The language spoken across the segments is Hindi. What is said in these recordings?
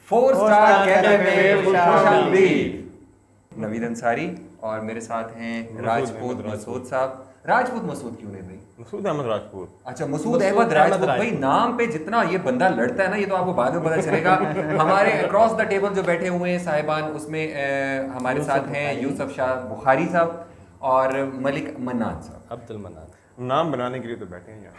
4 स्टार कैफे में खुशामदीद। नवीद अंसारी और मेरे साथ हैं राजपूत मसूद साहब। राजपूत मसूद क्यों नहीं भाई? मसूद अहमद राजपूत। अच्छा, मसूद अहमद राजपूत। भाई नाम पे जितना ये बंदा लड़ता है ना, ये तो आपको बाद में पता चलेगा। हमारे अक्रॉस द टेबल जो बैठे हुए हैं साहिबान, उसमें हमारे साथ हैं यूसुफ शाह बुखारी साहब और मलिक मन्नान साहब। अब्दुल मन्नान। नाम बनाने के लिए तो बैठे हैं यार।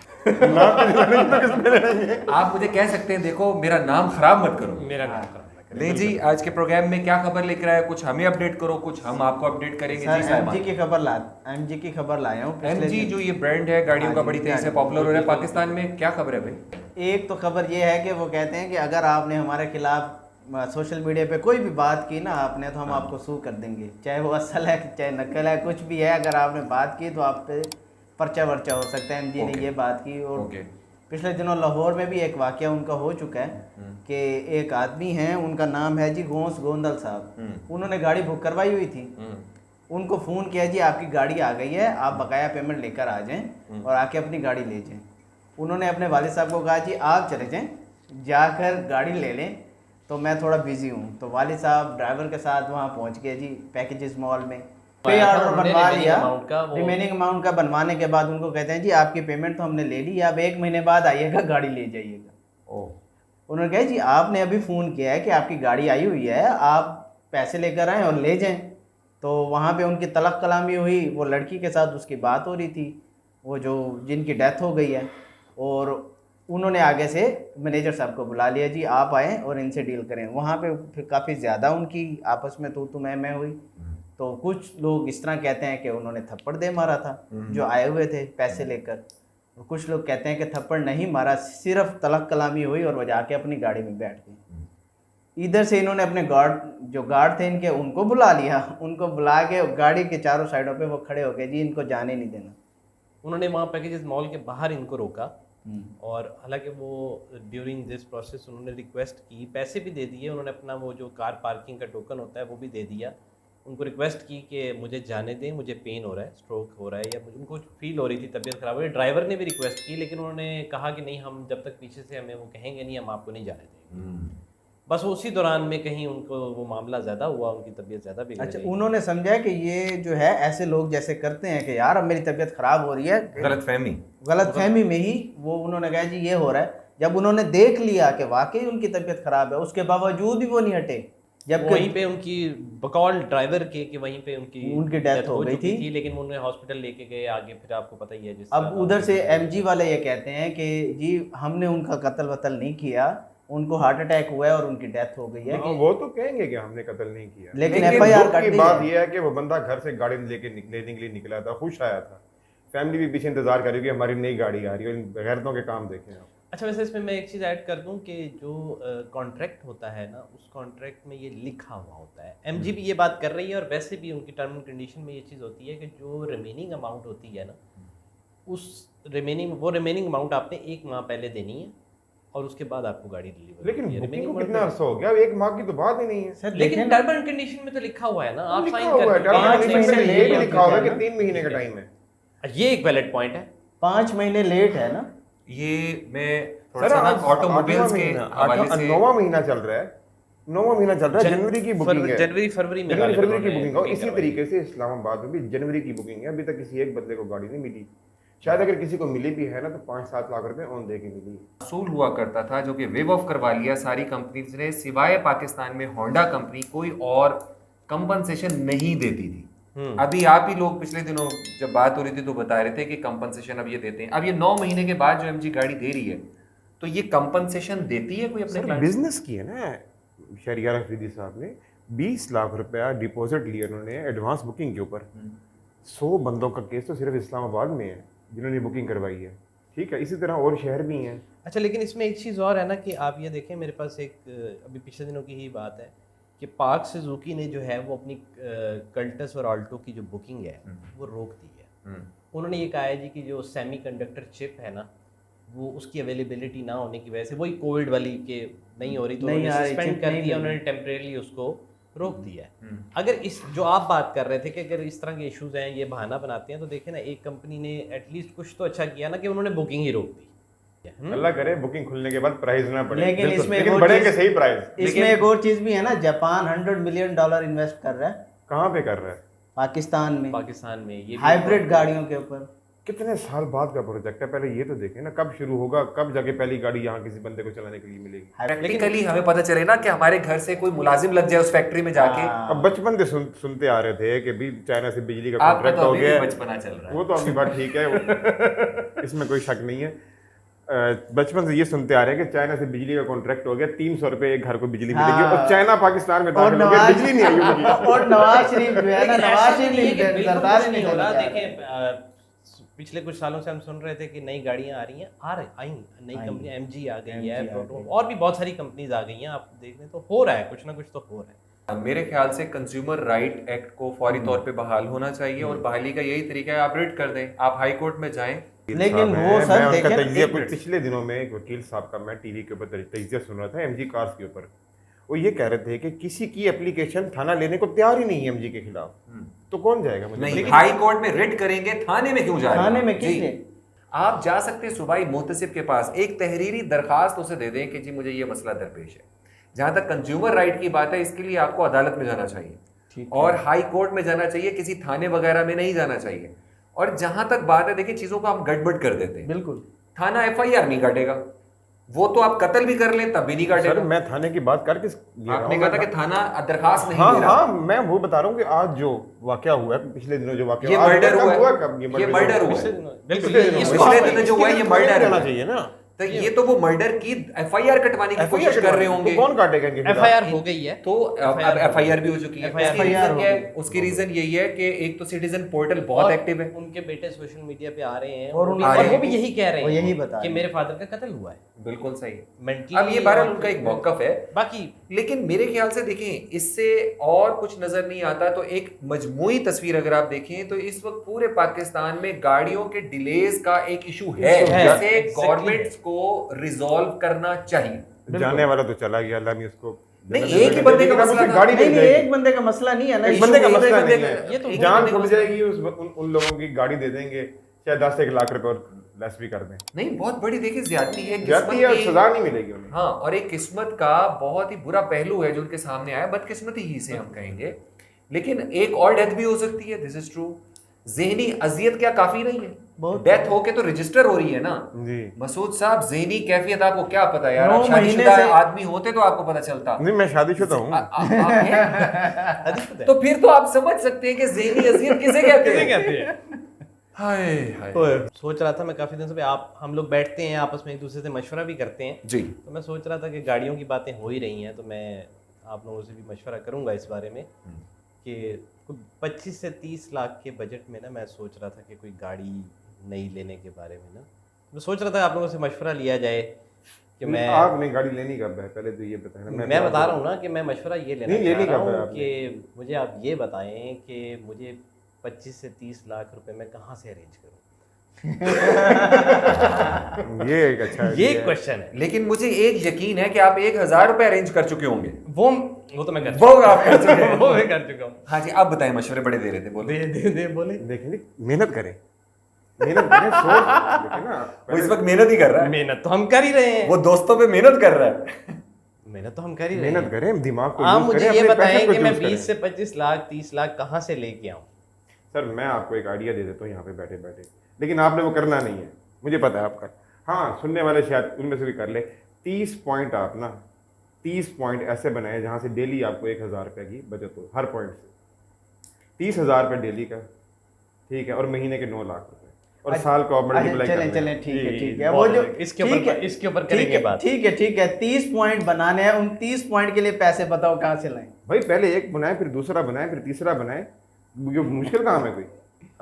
नाम बनाने के तो किस पे लड़ेंगे? आप मुझे कह सकते हैं, देखो मेरा नाम खराब मत करो। मेरा नाम खराब ना करें। ले जी, आज के प्रोग्राम में क्या खबर लेकर आए? कुछ हमें अपडेट करो, कुछ हम आपको अपडेट करेंगे। जी एमजी की खबर लाया हूँ। एमजी जो ये ब्रांड है गाड़ियों का, बड़ी तेजी से पॉपुलर हो रहा है पाकिस्तान में। क्या खबर है भाई? एक तो खबर ये है कि वो कहते हैं कि अगर आपने हमारे खिलाफ सोशल मीडिया पे कोई भी बात की ना आपने, तो हम आपको सू कर देंगे, चाहे वो असल है चाहे नकल है, कुछ भी है। अगर आपने बात की तो आप पे पर्चा वर्चा हो सकता है। एमजी ने ये बात की। और पिछले दिनों लाहौर में भी एक वाकया उनका हो चुका है कि एक आदमी हैं, उनका नाम है जी गौस गोंदल साहब। उन्होंने गाड़ी बुक करवाई हुई थी। उनको फ़ोन किया जी आपकी गाड़ी आ गई है, आप बकाया पेमेंट लेकर आ जाएं और आके अपनी गाड़ी ले जाएं। उन्होंने अपने वालिद साहब को कहा जी आप चले जाएं, जाकर गाड़ी ले लें, तो मैं थोड़ा बिजी हूँ। तो वालिद साहब ड्राइवर के साथ वहाँ पहुँच गए जी पैकेजेस मॉल में। पे ऑर्डर बनवा लिया। रिमेनिंग अमाउंट का बनवाने के बाद उनको कहते हैं जी आपकी पेमेंट तो हमने ले ली, आप 1 महीने बाद आइएगा गाड़ी ले जाइएगा। उन्होंने कहा जी आपने अभी फ़ोन किया है कि आपकी गाड़ी आई हुई है, आप पैसे लेकर आएँ और ले जाएं। तो वहाँ पे उनकी तलक कलामी हुई। वो लड़की के साथ उसकी बात हो रही थी, वो जो जिनकी डेथ हो गई है। और उन्होंने आगे से मैनेजर साहब को बुला लिया जी आप आएँ और इनसे डील करें। वहाँ पे फिर काफ़ी ज़्यादा उनकी आपस में तू मैं हुई। तो कुछ लोग इस तरह कहते हैं कि उन्होंने थप्पड़ दे मारा था जो आए हुए थे पैसे लेकर, और कुछ लोग कहते हैं कि थप्पड़ नहीं मारा, सिर्फ तलक कलामी हुई और वो जाके अपनी गाड़ी में बैठ गए। इधर से इन्होंने अपने गार्ड थे इनके, उनको बुला लिया। उनको बुला के गाड़ी के चारों साइडों पे वो खड़े हो गए जी इनको जाने नहीं देना। उन्होंने वहाँ पैकेजेस मॉल के बाहर इनको रोका और हालांकि वो ड्यूरिंग दिस प्रोसेस उन्होंने रिक्वेस्ट की, पैसे भी दे दिए। उन्होंने अपना वो जो कार पार्किंग का टोकन होता है वो भी दे दिया। उनको रिक्वेस्ट की कि मुझे जाने दें, मुझे पेन हो रहा है, स्ट्रोक हो रहा है, या मुझे उनको फील हो रही थी तबीयत ख़राब हो रही है। ड्राइवर ने भी रिक्वेस्ट की, लेकिन उन्होंने कहा कि नहीं, हम जब तक पीछे से हमें वो कहेंगे नहीं हम आपको नहीं जाने देंगे। बस उसी दौरान में कहीं उनको वो मामला ज़्यादा हुआ, उनकी तबीयत ज़्यादा बिगड़ गई। अच्छा, उन्होंने समझा कि ये जो है ऐसे लोग जैसे करते हैं कि यार अब मेरी तबीयत ख़राब हो रही है, गलतफहमी में ही वो उन्होंने कहा जी ये हो रहा है। जब उन्होंने देख लिया कि वाकई उनकी तबीयत ख़राब है, उसके बावजूद भी वो नहीं हटे। जब वहीं पे उनकी बकौल ड्राइवर के वहीं पे उनकी डेथ हो गई थी, लेकिन उन्हें हॉस्पिटल लेके गए। आगे फिर आपको पता ही है जिस अब उधर से एमजी वाले ये कहते हैं कि जी हमने उनका कत्ल वतल नहीं किया, उनको हार्ट अटैक हुआ है और उनकी डेथ हो गई है। वो तो कहेंगे कि हमने कत्ल नहीं किया, लेकिन एफआईआर की बात यह है कि वो बंदा घर से गाड़ी लेने के लिए निकला था, खुश आया था। फैमिली भी पीछे इंतजार कर रही है कि हमारी नई गाड़ी आ रही है। गैरतों के काम देखें आप। अच्छा, वैसे इसमें मैं एक चीज़ ऐड कर दूं कि जो कॉन्ट्रैक्ट होता है ना, उस कॉन्ट्रैक्ट में ये लिखा हुआ होता है। एमजी भी ये बात कर रही है और वैसे भी उनकी टर्म एंड कंडीशन में ये चीज़ होती है कि जो रिमेनिंग अमाउंट होती है ना, उस रिमेनिंग अमाउंट आपने 1 माह पहले देनी है और उसके बाद आपको गाड़ी डिलीवर। लेकिन बुकिंग को कितना अर्सा हो गया? 1 माह की तो बात ही नहीं है सर। लेकिन टर्म एंड कंडीशन में तो लिखा हुआ है ना, आप साइन लिखा हुआ है, करके टर्म एंड 5 कंडीशन में ये भी लिखा हुआ है कि ना। 3 महीने का टाइम है। ये एक वैलिड पॉइंट है। 5 महीने लेट है ना ये मैं थोड़ा सा ना ऑटोमोबाइल्स के हवाले से 9वां महीना चल रहा है। 9वां महीना चल रहा है। जनवरी की बुकिंग है, जनवरी फरवरी में की बुकिंग है। इसी तरीके से इस्लामाबाद में भी जनवरी की बुकिंग है। अभी तक किसी एक बंदे को गाड़ी नहीं मिली। शायद अगर किसी को मिली भी है ना तो 5-7 लाख रुपए ऑन दे के मिली। असूल हुआ करता था जो कि वेव ऑफ करवा लिया सारी कंपनीज ने, सिवाय पाकिस्तान में होंडा कंपनी कोई और कंपनसेशन नहीं देती थी। अभी आप ही लोग पिछले दिनों जब बात हो रही थी तो बता रहे थे कि कंपनसेशन अब ये देते हैं। अब ये 9 महीने के बाद जो एमजी गाड़ी दे रही है तो ये कंपनसेशन देती है कोई अपने क्लाइंट? बिजनेस की है ना शहरियार अफरीदी साहब ने 20 लाख रुपया डिपॉजिट लिया उन्होंने एडवांस बुकिंग के ऊपर। 100 बंदों का केस तो सिर्फ इस्लामाबाद में है जिन्होंने बुकिंग करवाई है। ठीक है, इसी तरह और शहर भी हैं। अच्छा, लेकिन इसमें एक चीज़ और है ना कि आप ये देखें, मेरे पास एक अभी पिछले दिनों की ही बात है कि पार्क सुजुकी ने जो है वो अपनी कल्टस और आल्टो की जो बुकिंग है वो रोक दी है। उन्होंने ये कहा है जी कि जो सेमीकंडक्टर चिप है ना, वो उसकी अवेलेबिलिटी ना होने की वजह से, वही कोविड वाली के नहीं हो रही तो उन्होंने सस्पेंड कर दिया, उन्होंने टेम्परेरी उसको रोक दिया है। अगर इस जो आप बात कर रहे थे कि अगर इस तरह के इश्यूज हैं ये बहाना बनाते हैं, तो देखें ना, एक कंपनी ने एटलीस्ट कुछ तो अच्छा किया ना कि उन्होंने बुकिंग ही रोक दी। अल्लाह करे बुकिंग खुलने के बाद प्राइस ना बढ़े, लेकिन इसमें लेकिन वो बढ़ेंगे चीज़- सही प्राइस। इसमें एक और चीज भी है ना, जापान $100 मिलियन इन्वेस्ट कर रहा है कहाँ पे कर रहा है? पाकिस्तान में पाकिस्तान में ये भी हाइब्रिड गाड़ियों के ऊपर। कितने साल बाद का प्रोजेक्ट है, पहले ये तो देखें ना, कब शुरू होगा, कब जाके पहली गाड़ी यहाँ किसी बंदे को चलाने के लिए मिलेगी। प्रैक्टिकली हमें पता चले ना कि हमारे घर से कोई मुलाजिम लग जाए उस फैक्ट्री में जाके। अब बचपन से सुनते आ रहे थे कि भी चाइना से बिजली का आपका कॉन्ट्रैक्ट तो हो अभी गया भी है। बचपना चल रहा है। वो तो आपकी बात ठीक है, इसमें कोई शक नहीं है। बचपन से ये सुनते आ रहे हैं कि चाइना से बिजली का कॉन्ट्रैक्ट हो गया, 300 रुपए एक घर को बिजली मिलेगी, और चाइना पाकिस्तान में दाखिल हो गया, बिजली नहीं आई उनकी। और नवाज शरीफ जो है ना, लेकिन नवाज ऐसा नहीं है कि शरीफ बिल्कुल सरदार कुछ नहीं हो रहा। होना। देखिए पिछले कुछ सालों से हम सुन रहे थे कि नई गाड़ियां आ रही हैं, आई नई कंपनी एमजी आ गई है, और भी बहुत सारी कंपनीज आ गई हैं। आप देख लें तो हो रहा है, कुछ ना कुछ तो हो रहा है। मेरे ख्याल से कंज्यूमर राइट एक्ट को फौरी तौर पे बहाल होना चाहिए, और बहाली का यही तरीका है, आप रिट कर दें, आप हाई कोर्ट में जाएं। लेकिन वो मैं सर उनका देखें, तजिया कुछ पिछले दिनों में एक वकील साहब का मैं टीवी के ऊपर तजिया सुन रहा था एमजी कार्स के ऊपर। वो ये कह रहे थे कि किसी की एप्लीकेशन थाना लेने को तैयार ही नहीं है एमजी के खिलाफ, तो कौन जाएगा? मुझे नहीं, हाई कोर्ट में रिट करेंगे, थाने में क्यों जाएगा? थाने में जी। किस लिए? आप जा सकते हैं सूबाई मुहतसिब के पास, एक तहरीरी दरखास्त उसे दे दें कि जी मुझे ये मसला दरपेश है। जहां तक कंज्यूमर राइट की बात है, इसके लिए आपको अदालत में जाना चाहिए और हाई कोर्ट में जाना चाहिए, किसी थाने वगैरह में नहीं जाना चाहिए। और जहां तक बात है, देखिए चीजों को हम गड़बड़ कर देते हैं। बिल्कुल थाना एफआईआर नहीं काटेगा, वो तो आप कत्ल भी कर लें तब भी नहीं सर काटेगा। मैं थाने की बात करके आपने कहा था कि थाना दरखास्त नहीं हाँ दे रहा। हाँ, मैं वो बता रहा हूँ कि आज जो वाकया हुआ है, पिछले दिनों जो वाकया ये आज मर्डर कब हुआ है, कब ये मर्डर हुआ है। बिल्कुल पिछले ये- दिनों इसको पिछले आप- दिनों जो हुआ है, ये मर्डर जाना है। चाहिए ना। तो ये तो वो मर्डर की एफआईआर कटवाने की कोशिश कर रहे होंगे। तो कौन काटेगा इनके खिलाफ? एफआईआर हो गई है, तो अब एफआईआर भी हो चुकी है। FIR उसकी हो रीजन क्या है? गई। उसकी रीजन यही है कि एक तो सिटीजन पोर्टल बहुत और एक्टिव है। उनके बेटे सोशल मीडिया पे आ रहे हैं और और, उनके- वो भी यही कह रहे वो हैं यही बता कि रहे मेरे फादर का कत्ल हुआ है। बिल्कुल सही। मेंटली अब ये बहरहाल उनका एक मौकफ है, बाकी लेकिन मेरे ख्याल से देखें, इससे और कुछ नजर नहीं आता। तो एक मजमूई तस्वीर अगर आप देखें तो इस वक्त पूरे पाकिस्तान में गाड़ियों के डिलेज का एक इशू है, Issue है, जिसे exactly गवर्नमेंट्स को रिजॉल्व करना चाहिए। जाने वाला तो चला गया, अल्लाह ने उसको नहीं, एक ही बंदे का लेकिन अब मसला उसे था। गाड़ी नहीं मिल नहीं, जाएगी। एक बंदे का मसला नहीं है ना, एक issue बंदे का एक मसला बंदे नहीं का- ये तो है, एक जान बंदे का छूट जाएगी उन लोगों की, गाड़ी दे देंगे, शायद 10 से 1 लाख रुपए और लेस भी कर दें। नहीं, बहुत बड़ी देखिए ज्यादती है, जाती है और किस्मत की। सजा नहीं मिलेगी उन्हें। हाँ, और एक किस्मत का बहुत ही बुरा पहलू है जो उनके सामने आया, बदकिस्मती ही से हम कहेंगे। लेकिन एक और डेथ भी हो सकती है, दिस इज ट्रू। ज़हनी अजियत क्या काफी नहीं है? बहुत डेथ होके तो रजिस्टर हो रही है ना। जी मसूद साहब, ज़हनी कैफियत आपको क्या पता यार? 9 आप शादीशुदा महीने से- आदमी होते तो आपको पता चलता। नहीं, मैं शादीशुदा हूँ। आप हैं? तो फिर तो आप समझ सकते हैं कि ज़हनी अजियत किसे कहते हैं। कहते हैं। हाय हाय। सोच रहा था मैं काफी दिन से आप हम लोग बैठते हैं आपस में, एक दूसरे से मशवरा भी करते हैं। जी, तो मैं सोच रहा था कि गाड़ियों की बातें हो ही रही हैं, तो मैं आप लोगों से भी मशवरा करूंगा इस बारे में कि 25 से 30 लाख के बजट में ना, मैं सोच रहा था कि कोई गाड़ी नई लेने के बारे में ना, मैं सोच रहा था आप लोगों से मशवरा लिया जाए कि मैं आपने गाड़ी लेनी कब है, पहले तो ये बताएं ना। मैं बता रहा हूँ ना कि मैं मशवरा ये लेना नहीं, चाह लेनी रहा कब है हूँ आपने? कि मुझे आप ये बताएं कि मुझे 25 से 30 लाख रुपए मैं कहाँ से अरेंज करूँ। ये एक अच्छा ये idea है। क्वेश्चन है। लेकिन मुझे एक यकीन है कि आप 1000 रुपए अरेंज कर चुके होंगे। वो तो मैं कर वो आप कर चुके हैं। वो मैं कर चुका हूँ। हाँ जी, आप बताएं, मशवरे बड़े दे रहे थे, बोलो। दे बोले। देखिए, मेहनत करें, मेहनत करें, सोच देखिए ना। वो इस वक्त मेहनत ही कर रहा है, मेहनत तो हम कर ही रहे हैं। वो दोस्तों पे मेहनत कर रहा है। मेहनत तो हम कर ही रहे मेहनत हैं। करें, दिमाग को आप यूज मुझे करें, ये अपने बताएं पैशन को कि मैं यूज करें। 20 से 25 लाख 30 लाख कहाँ से लेके आऊँ। सर मैं आपको एक आइडिया दे देता हूँ यहाँ पे बैठे बैठे, लेकिन आपने वो करना नहीं है, मुझे पता है आपका। हाँ, सुनने वाले शायद उनमें से भी कर ले। 30 पॉइंट आप ना 30 पॉइंट ऐसे बनाए जहाँ से डेली आपको 1000 रुपये की बचत हो, हर पॉइंट से 30,000 रुपये डेली का, ठीक है, और महीने के 9 लाख रुपए, और साल को आप मल्टीप्लाई चलें चलें, ठीक है ठीक है। वो बहुत जो है। इसके ऊपर करेंगे बात। ठीक है 30 पॉइंट बनाने हैं, उन 30 पॉइंट के लिए पैसे बताओ कहाँ से लाएं। भाई पहले एक बनाए, फिर दूसरा बनाए, फिर तीसरा बनाए। ये मुश्किल काम है, कोई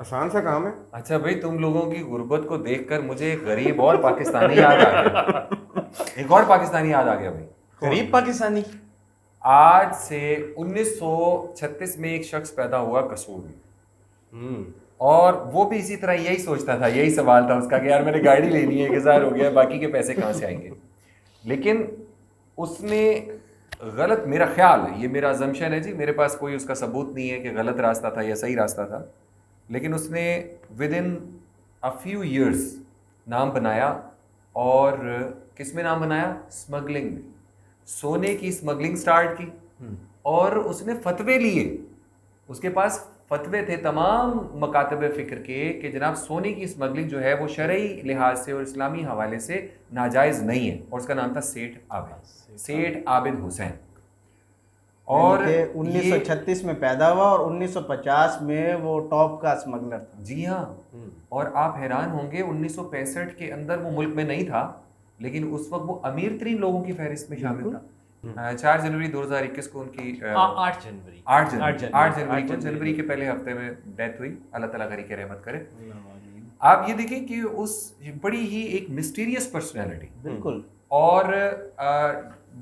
आसान सा काम है। अच्छा भाई, तुम लोगों की गुर्बत को देखकर मुझे एक गरीब और पाकिस्तानी याद आ गया। एक और पाकिस्तानी याद आ गया भाई। गरीब पाकिस्तानी। आज से 1936 में एक शख्स पैदा हुआ कसूर में, और वो भी इसी तरह यही सोचता था, यही सवाल था उसका कि यार मैंने गाड़ी लेनी है, 1000 हो गया, बाकी के पैसे कहाँ से आएंगे। लेकिन उसने गलत, मेरा ख्याल है, ये मेरा अजम्पशन है जी, मेरे पास कोई उसका सबूत नहीं है कि गलत रास्ता था या सही रास्ता था, लेकिन उसने with in a few years नाम बनाया और किस में नाम बनाया? स्मगलिंग में। सोने की स्मगलिंग स्टार्ट की और उसने फतवे लिए, उसके पास फतवे थे तमाम मकातब फ़िक्र के कि जनाब सोने की स्मगलिंग जो है वो शरई लिहाज से और इस्लामी हवाले से नाजायज़ नहीं है, और उसका नाम था सेठ आबिद हुसैन। और 1936 में पैदा हुआ और 1950 में वो टॉप का स्मगलर था। जी हाँ, और आप हैरान होंगे 1965 के अंदर वो मुल्क में नहीं था, लेकिन उस वक्त वो अमीर तरीन लोगों की फहरिस्त में शामिल था। 4 जनवरी 2021 को उनकी 8 जनवरी जनवरी के पहले हफ्ते में डेथ हुई। अल्लाह ताला करी के रहमत करे। आप ये देखिए कि उस बड़ी ही एक मिस्टीरियस पर्सनैलिटी, बिल्कुल, और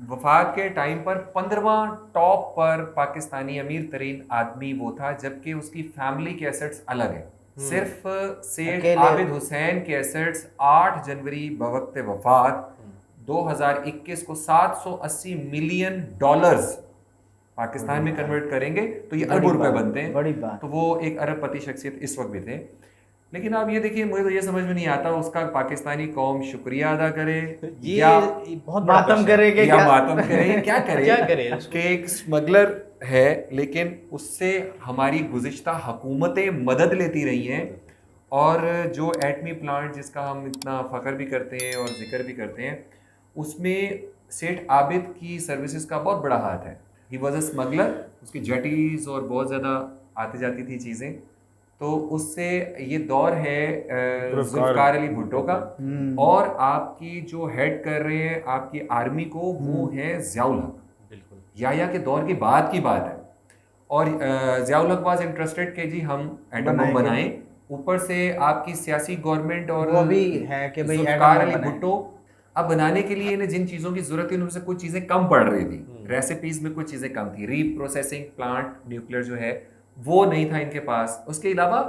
वफात के टाइम पर 15वां टॉप पर पाकिस्तानी अमीर तरीन आदमी वो था, जबकि उसकी फैमिली के एसेट्स अलग है। सिर्फ सेठ आबिद हुसैन के एसेट्स 8 जनवरी बवक्त वफात 2021 को $780 मिलियन पाकिस्तान में कन्वर्ट करेंगे तो ये अरबों रुपए बनते हैं। बड़ी बात। तो वो एक अरबपति शख्सियत इस वक्त भी थे। लेकिन आप ये देखिए, मुझे तो ये समझ में नहीं आता उसका पाकिस्तानी कौम शुक्रिया अदा करे या बहुत मातम करे कि या मातम करे, क्या करे क्या करे कि एक स्मगलर है, लेकिन उससे हमारी गुज़िश्ता हुकूमतें मदद लेती रही हैं। और जो एटमी प्लांट जिसका हम इतना फ़ख्र भी करते हैं और जिक्र भी करते हैं, उसमें सेठ आबिद की सर्विसेज का बहुत बड़ा हाथ है। ही वॉज अ स्मगलर, उसकी जेटीज और बहुत ज़्यादा आती जाती थी चीज़ें। तो उससे ये दौर है जुल्फ़िकार अली भुट्टो का, और आपकी जो हेड कर रहे हैं आपकी आर्मी को, वो है ज़ियाउल हक। बिल्कुल, याया के दौर की बात है। और ज़ियाउल हक वाज इंटरेस्टेड कि जी हम एटम बम बनाएं। ऊपर से आपकी सियासी गवर्नमेंट और वो भी है कि भाई जुल्फ़िकार अली भुट्टो अब बनाने के लिए इन्हें जिन चीज़ों की ज़रूरत थी उनमें से कुछ चीज़ें कम पड़ रही थी, रेसिपीज में कुछ चीज़ें कम थी। रीप्रोसेसिंग प्लांट न्यूक्लियर जो है वो नहीं था इनके पास। उसके अलावा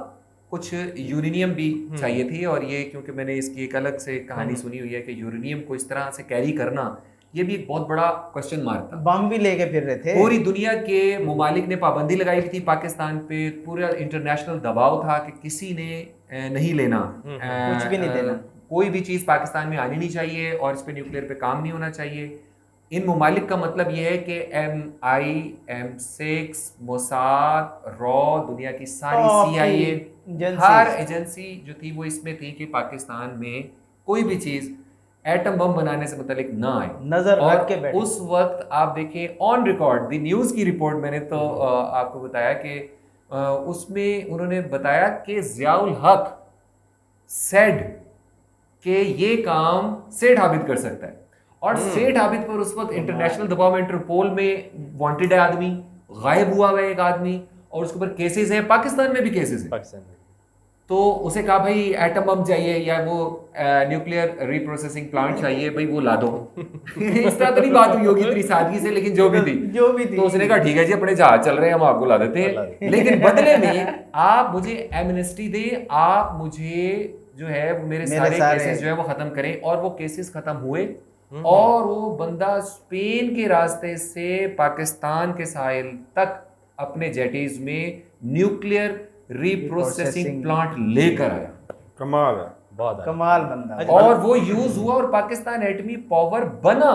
कुछ यूरेनियम भी चाहिए थी, और ये क्योंकि मैंने इसकी एक अलग से कहानी सुनी हुई है कि यूरेनियम को इस तरह से कैरी करना ये भी एक बहुत बड़ा क्वेश्चन मार्क था। बम भी लेके फिर रहे थे, पूरी दुनिया के मुमालिक ने पाबंदी लगाई थी पाकिस्तान पे, पूरा इंटरनेशनल दबाव था कि किसी ने नहीं लेना, कुछ भी नहीं देना, कोई भी चीज़ पाकिस्तान में आनी नहीं चाहिए और इस पे न्यूक्लियर पे काम नहीं होना चाहिए। इन मुमालिक का मतलब ये है कि MI, M6, मोसाद, रॉ, दुनिया की सारी CIA, हर एजेंसी जो थी वो इसमें थी कि पाकिस्तान में कोई भी चीज़ एटम बम बनाने से मुतालिक ना आए, नजर रख के बैठे। उस वक्त आप देखें ऑन रिकॉर्ड द न्यूज़ की रिपोर्ट मैंने तो आपको बताया कि उसमें उन्होंने बताया कि ज़ियाउल हक सेड कि ये काम सेठ आबिद कर सकता है, और सेठ आबिद पर उस वक्त इंटरनेशनल दबाव में इंटरपोल में वांटेड है आदमी, गायब हुआ हुआ एक आदमी, और उसके ऊपर केसेस हैं, पाकिस्तान में भी केसेस हैं। पाकिस्तान में तो उसे कहा भाई एटम बम चाहिए या वो न्यूक्लियर रीप्रोसेसिंग प्लांट चाहिए, भाई वो ला दो। इस तरह तो नहीं बात हुई होगी इतनी सादगी से, लेकिन जो भी थी तो उसने कहा ठीक है जी अपने जहाज चल रहे हैं हम आपको ला देते हैं, लेकिन बदले में आप मुझे एमनेस्टी दें, आप मुझे जो है मेरे सारे केसेस जो है वो खत्म करें। और वो केसेस खत्म हुए और वो बंदा स्पेन के रास्ते से पाकिस्तान के साहिल तक अपने जेटीज में न्यूक्लियर रीप्रोसेसिंग प्लांट लेकर आया। कमाल है, बहुत कमाल बंदा, और वो यूज हुआ और पाकिस्तान एटमी पावर बना।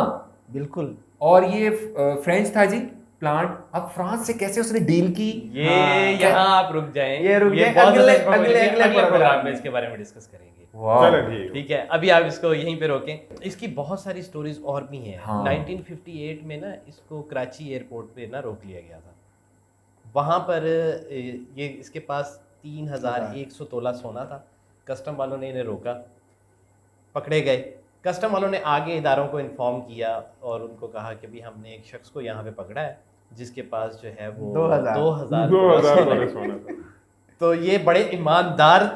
बिल्कुल। और ये फ्रेंच था जी प्लांट। अब फ्रांस से कैसे उसने डील की, ये यहाँ आप रुक जाएं, ये रुक जाएं, बहुत अगले प्रोग्राम प्रोग्राम में इसके बारे में डिस्कस करेंगे। चलो ठीक है, अभी आप इसको यहीं पे रोकें। इसकी बहुत सारी स्टोरीज और भी हैं। 1958 में ना इसको कराची एयरपोर्ट पे ना रोक लिया गया था। वहाँ पर ये इसके पास 3100 तोला सोना था। कस्टम वालों ने इन्हें रोका, पकड़े गए। कस्टम वालों ने आगे इदारों को इन्फॉर्म किया और उनको कहा कि भी हमने एक शख्स को यहाँ पे पकड़ा है जिसके पास जो है वो 2000 सोना। तो ये बड़े ईमानदार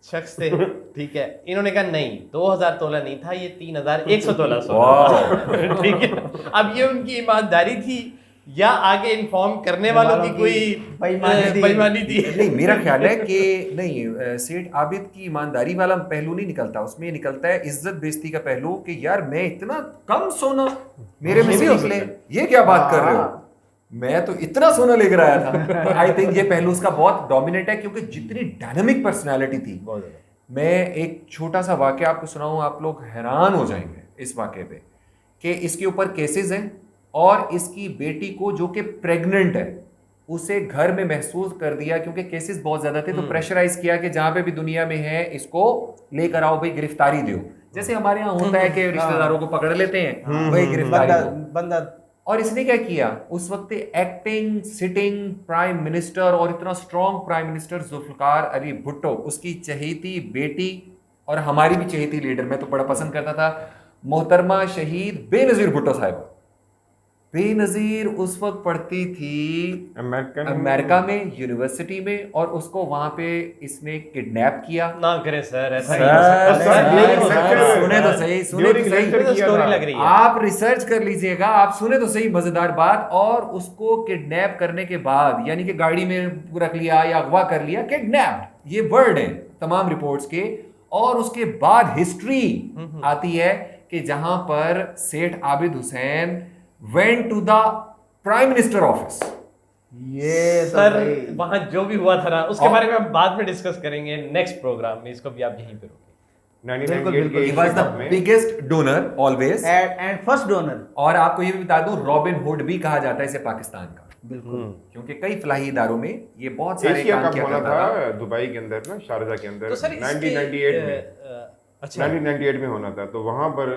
शख्स थे, ठीक है। इन्होंने कहा नहीं 2000 तोला नहीं था, ये 3100 तोला सोना, ठीक है। अब ये उनकी ईमानदारी थी या आगे इन्फॉर्म करने वालों की कोई बेईमानी थी। नहीं, मेरा ख्याल है कि नहीं, सेठ आबिद की ईमानदारी वाला पहलू नहीं निकलता, उसमें निकलता है इज्जत बेइज्जती का पहलू कि यार मैं इतना कम सोना मेरे में से निकले, ये क्या बात कर रहे हो, मैं तो इतना सोना लेकर आया था। तो आई थिंक ये पहलू उसका बहुत डोमिनेट है, क्योंकि जितनी डायनामिक पर्सनालिटी थी, मैं एक छोटा सा वाकया आपको सुनाऊं, आप लोग हैरान हो जाएंगे इस वाकये पे कि इसके ऊपर केसेस हैं और इसकी बेटी को जो कि प्रेग्नेंट है उसे घर में महसूस कर दिया, क्योंकि केसेस बहुत ज्यादा थे तो प्रेशराइज किया कि जहां पे भी दुनिया में है इसको लेकर आओ भाई, गिरफ्तारी दो। जैसे हमारे यहाँ होता है कि रिश्तेदारों को पकड़ लेते हैं, वही गिरफ्तारी दो। बंदा और इसने क्या किया उस वक्त, एक्टिंग सिटिंग प्राइम मिनिस्टर और इतना strong prime minister Zulfikar Ali Bhutto, उसकी चहेती बेटी और हमारी भी चहेती लीडर, मैं तो बड़ा पसंद करता था, मोहतरमा शहीद बेनजीर भुट्टो साहिबा। बेनजीर उस वक्त पढ़ती थी अमेरिका में यूनिवर्सिटी में, और उसको वहां पे इसने किडनैप किया। ना करें सर, ऐसा नहीं हो सकता। सुने तो सही, सुने तो सही, स्टोरी लग रही है। आप रिसर्च कर लीजिएगा, आप सुने तो सही मजेदार बात। और उसको किडनैप करने के बाद, यानी कि गाड़ी में रख लिया या अगवा कर लिया, किडनैप्ड ये वर्ड है तमाम रिपोर्ट्स के। और उसके बाद हिस्ट्री आती है कि जहां पर सेठ Abid Hussain went to the prime minister office. ये सर वहां जो भी हुआ था ना, उसके बारे में हम बाद में डिस्कस करेंगे नेक्स्ट प्रोग्राम में, इसको भी आप यहीं पे रोकें। He was the biggest donor always and first donor. और आपको ये भी बता दूं, रॉबिन हुड भी कहा जाता है इसे पाकिस्तान का, बिल्कुल, क्योंकि कई फलाही इदारों में ये बहुत सारे एशिया काम कप किया होना करता था। था दुबई के अंदर ना, शारजा के अंदर, तो सर 1998 में, अच्छा 1998 में होना था। तो वहाँ पर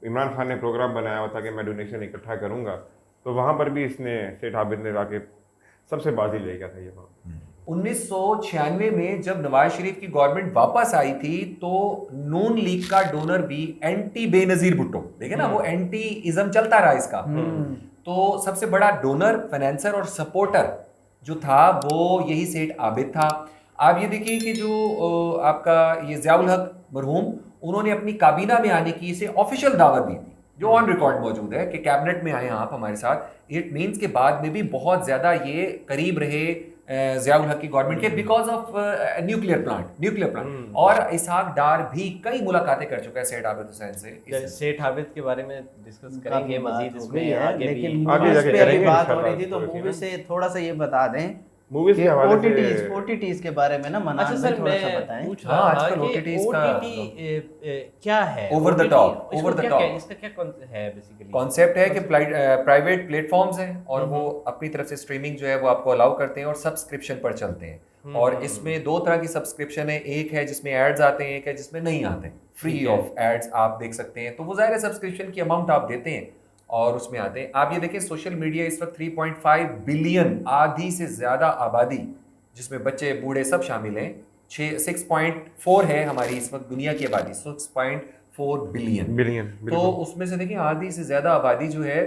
इमरान खान ने प्रोग्राम बनाया हुआ था कि मैं डोनेशन इकट्ठा करूंगा, तो वहाँ पर भी इसने सेठ आबिद ने आके सबसे बाजी ले गया था ये वहाँ। 1996 में जब नवाज शरीफ की गवर्नमेंट वापस आई थी तो नून लीग का डोनर भी एंटी बेनजीर भुट्टो, देखे ना वो एंटी इज्म चलता रहा इसका, तो सबसे बड़ा डोनर, फाइनेंसर और सपोर्टर जो था वो यही सेठ आबिद था। आप ये देखिए कि जो आपका ये ज़ियाउल हक मरहूम, उन्होंने अपनी काबीना में आने की इसे ऑफिशियल दावत दी थी, जो ऑन रिकॉर्ड मौजूद है कि कैबिनेट में आए आप हमारे साथ। इट मीन्स के बाद में भी बहुत ज्यादा ये करीब रहे ज़ियाउल हक की गवर्नमेंट के, बिकॉज ऑफ न्यूक्लियर प्लांट। और इसहाक डार भी कई मुलाकातें कर चुका है सेठ आबिद हुसैन से। सेठ आबिद के बारे में डिस्कस करेंगे मजीद इसमें आगे, लेकिन आगे मूवीज जाके पे अभी करेंगे बात हो इंशाल्लाह रही थी तो थोड़ी सी मूवी ना। से थोड़ा सा ये बता दें मूवीज के हवाले से ओटीटीज के बारे में ना, मनान अच्छा में सर थोड़ा सा मैं बताएं। पूछ हाँ, रहा था आजकल कि OTTs का OTT क्या है, Over the OTT top, इसको over the क्या top। क्या- इसका क्या है बेसिकली कॉन्सेप्ट है कि प्राइवेट प्लेटफॉर्म्स हैं और वो अपनी तरफ से स्ट्रीमिंग जो है वो आपको अलाउ करते हैं और सब्सक्रिप्शन पर चलते हैं। और इसमें दो तरह की सब्सक्रिप्शन है, एक है जिसमें एड्स आते हैं, एक है जिसमें नहीं आते, फ्री ऑफ एड्स आप देख सकते हैं। तो वो ज़ाहिर है सब्सक्रिप्शन की अमाउंट आप देते हैं और उसमें आते हैं। आप ये देखिए सोशल मीडिया इस वक्त 3.5 बिलियन, आधी से ज़्यादा आबादी जिसमें बच्चे बूढ़े सब शामिल हैं, 6.4 है हमारी इस वक्त दुनिया की आबादी, 6.4 बिलियन। तो उसमें से देखिए आधी से ज़्यादा आबादी जो है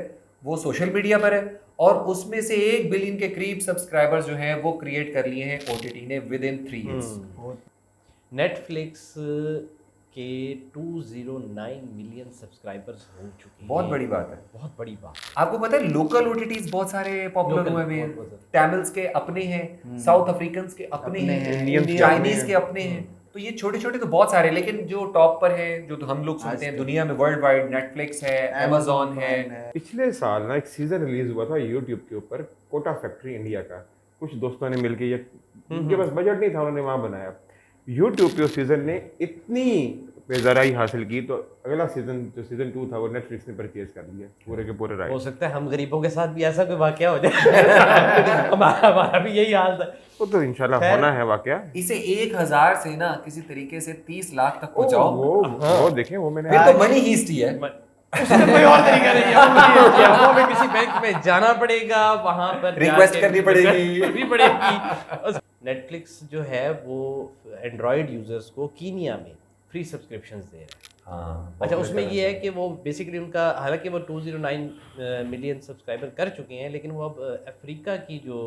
वो सोशल मीडिया पर है और उसमें से 1 बिलियन के करीब सब्सक्राइबर्स जो हैं वो क्रिएट कर लिए हैं ओटीटी ने विद इन 3 ईयर्स। नेटफ्लिक्स के 209 मिलियन सब्सक्राइबर्स हो चुके हैं। बहुत बड़ी बात है, बहुत बड़ी बात। आपको पता है लोकल ओटीटीज बहुत सारे पॉपुलर Local, हुए हुए हैं। बहुत ज़्यादा। तमिल्स के अपने हैं, साउथ अफ्रीकन के अपने हैं, Indians के चाइनीज अपने के अपने हैं। तो ये छोटे छोटे तो बहुत सारे, लेकिन जो टॉप पर है जो हम लोग सुनते हैं दुनिया में वर्ल्ड वाइड, नेटफ्लिक्स है, अमेजोन है। पिछले साल ना एक सीजन रिलीज हुआ था यूट्यूब के ऊपर, कोटा फैक्ट्री इंडिया का, कुछ दोस्तों ने मिलके ये, उनके पास बजट नहीं था, उन्होंने वहां बनाया। यूट्यूब पे उस सीजन ने इतनी बेजराई हासिल की तो अगला सीजन जो सीजन 2 था वो नेटफ्लिक्स ने परचेज कर लिया पूरे के पूरे हो राइट। सकता है हम गरीबों के साथ भी ऐसा कोई वाकया हो जाए। हमारा भी यही हाल था। वो तो इंशाल्लाह होना है वाकया। इसे 1000 से ना किसी तरीके से 30 लाख तक वो पहुंचाओ, वो देखें, वो मैंने फिर तो मनी हीस्ट ही है। उसका कोई और तरीका नहीं है, वो हमें किसी बैंक में जाना पड़ेगा, वहां पर रिक्वेस्ट जाके करनी पड़ेगी। करनी पड़ेगी। नेटफ्लिक्स जो है वो एंड्रॉयड यूजर्स को कीनिया में फ्री सब्सक्रिप्शंस दे रहा है। हाँ, अच्छा, उसमें ये है कि वो बेसिकली उनका, हालांकि वो 209 मिलियन सब्सक्राइबर कर चुके हैं, लेकिन वो अब अफ्रीका की जो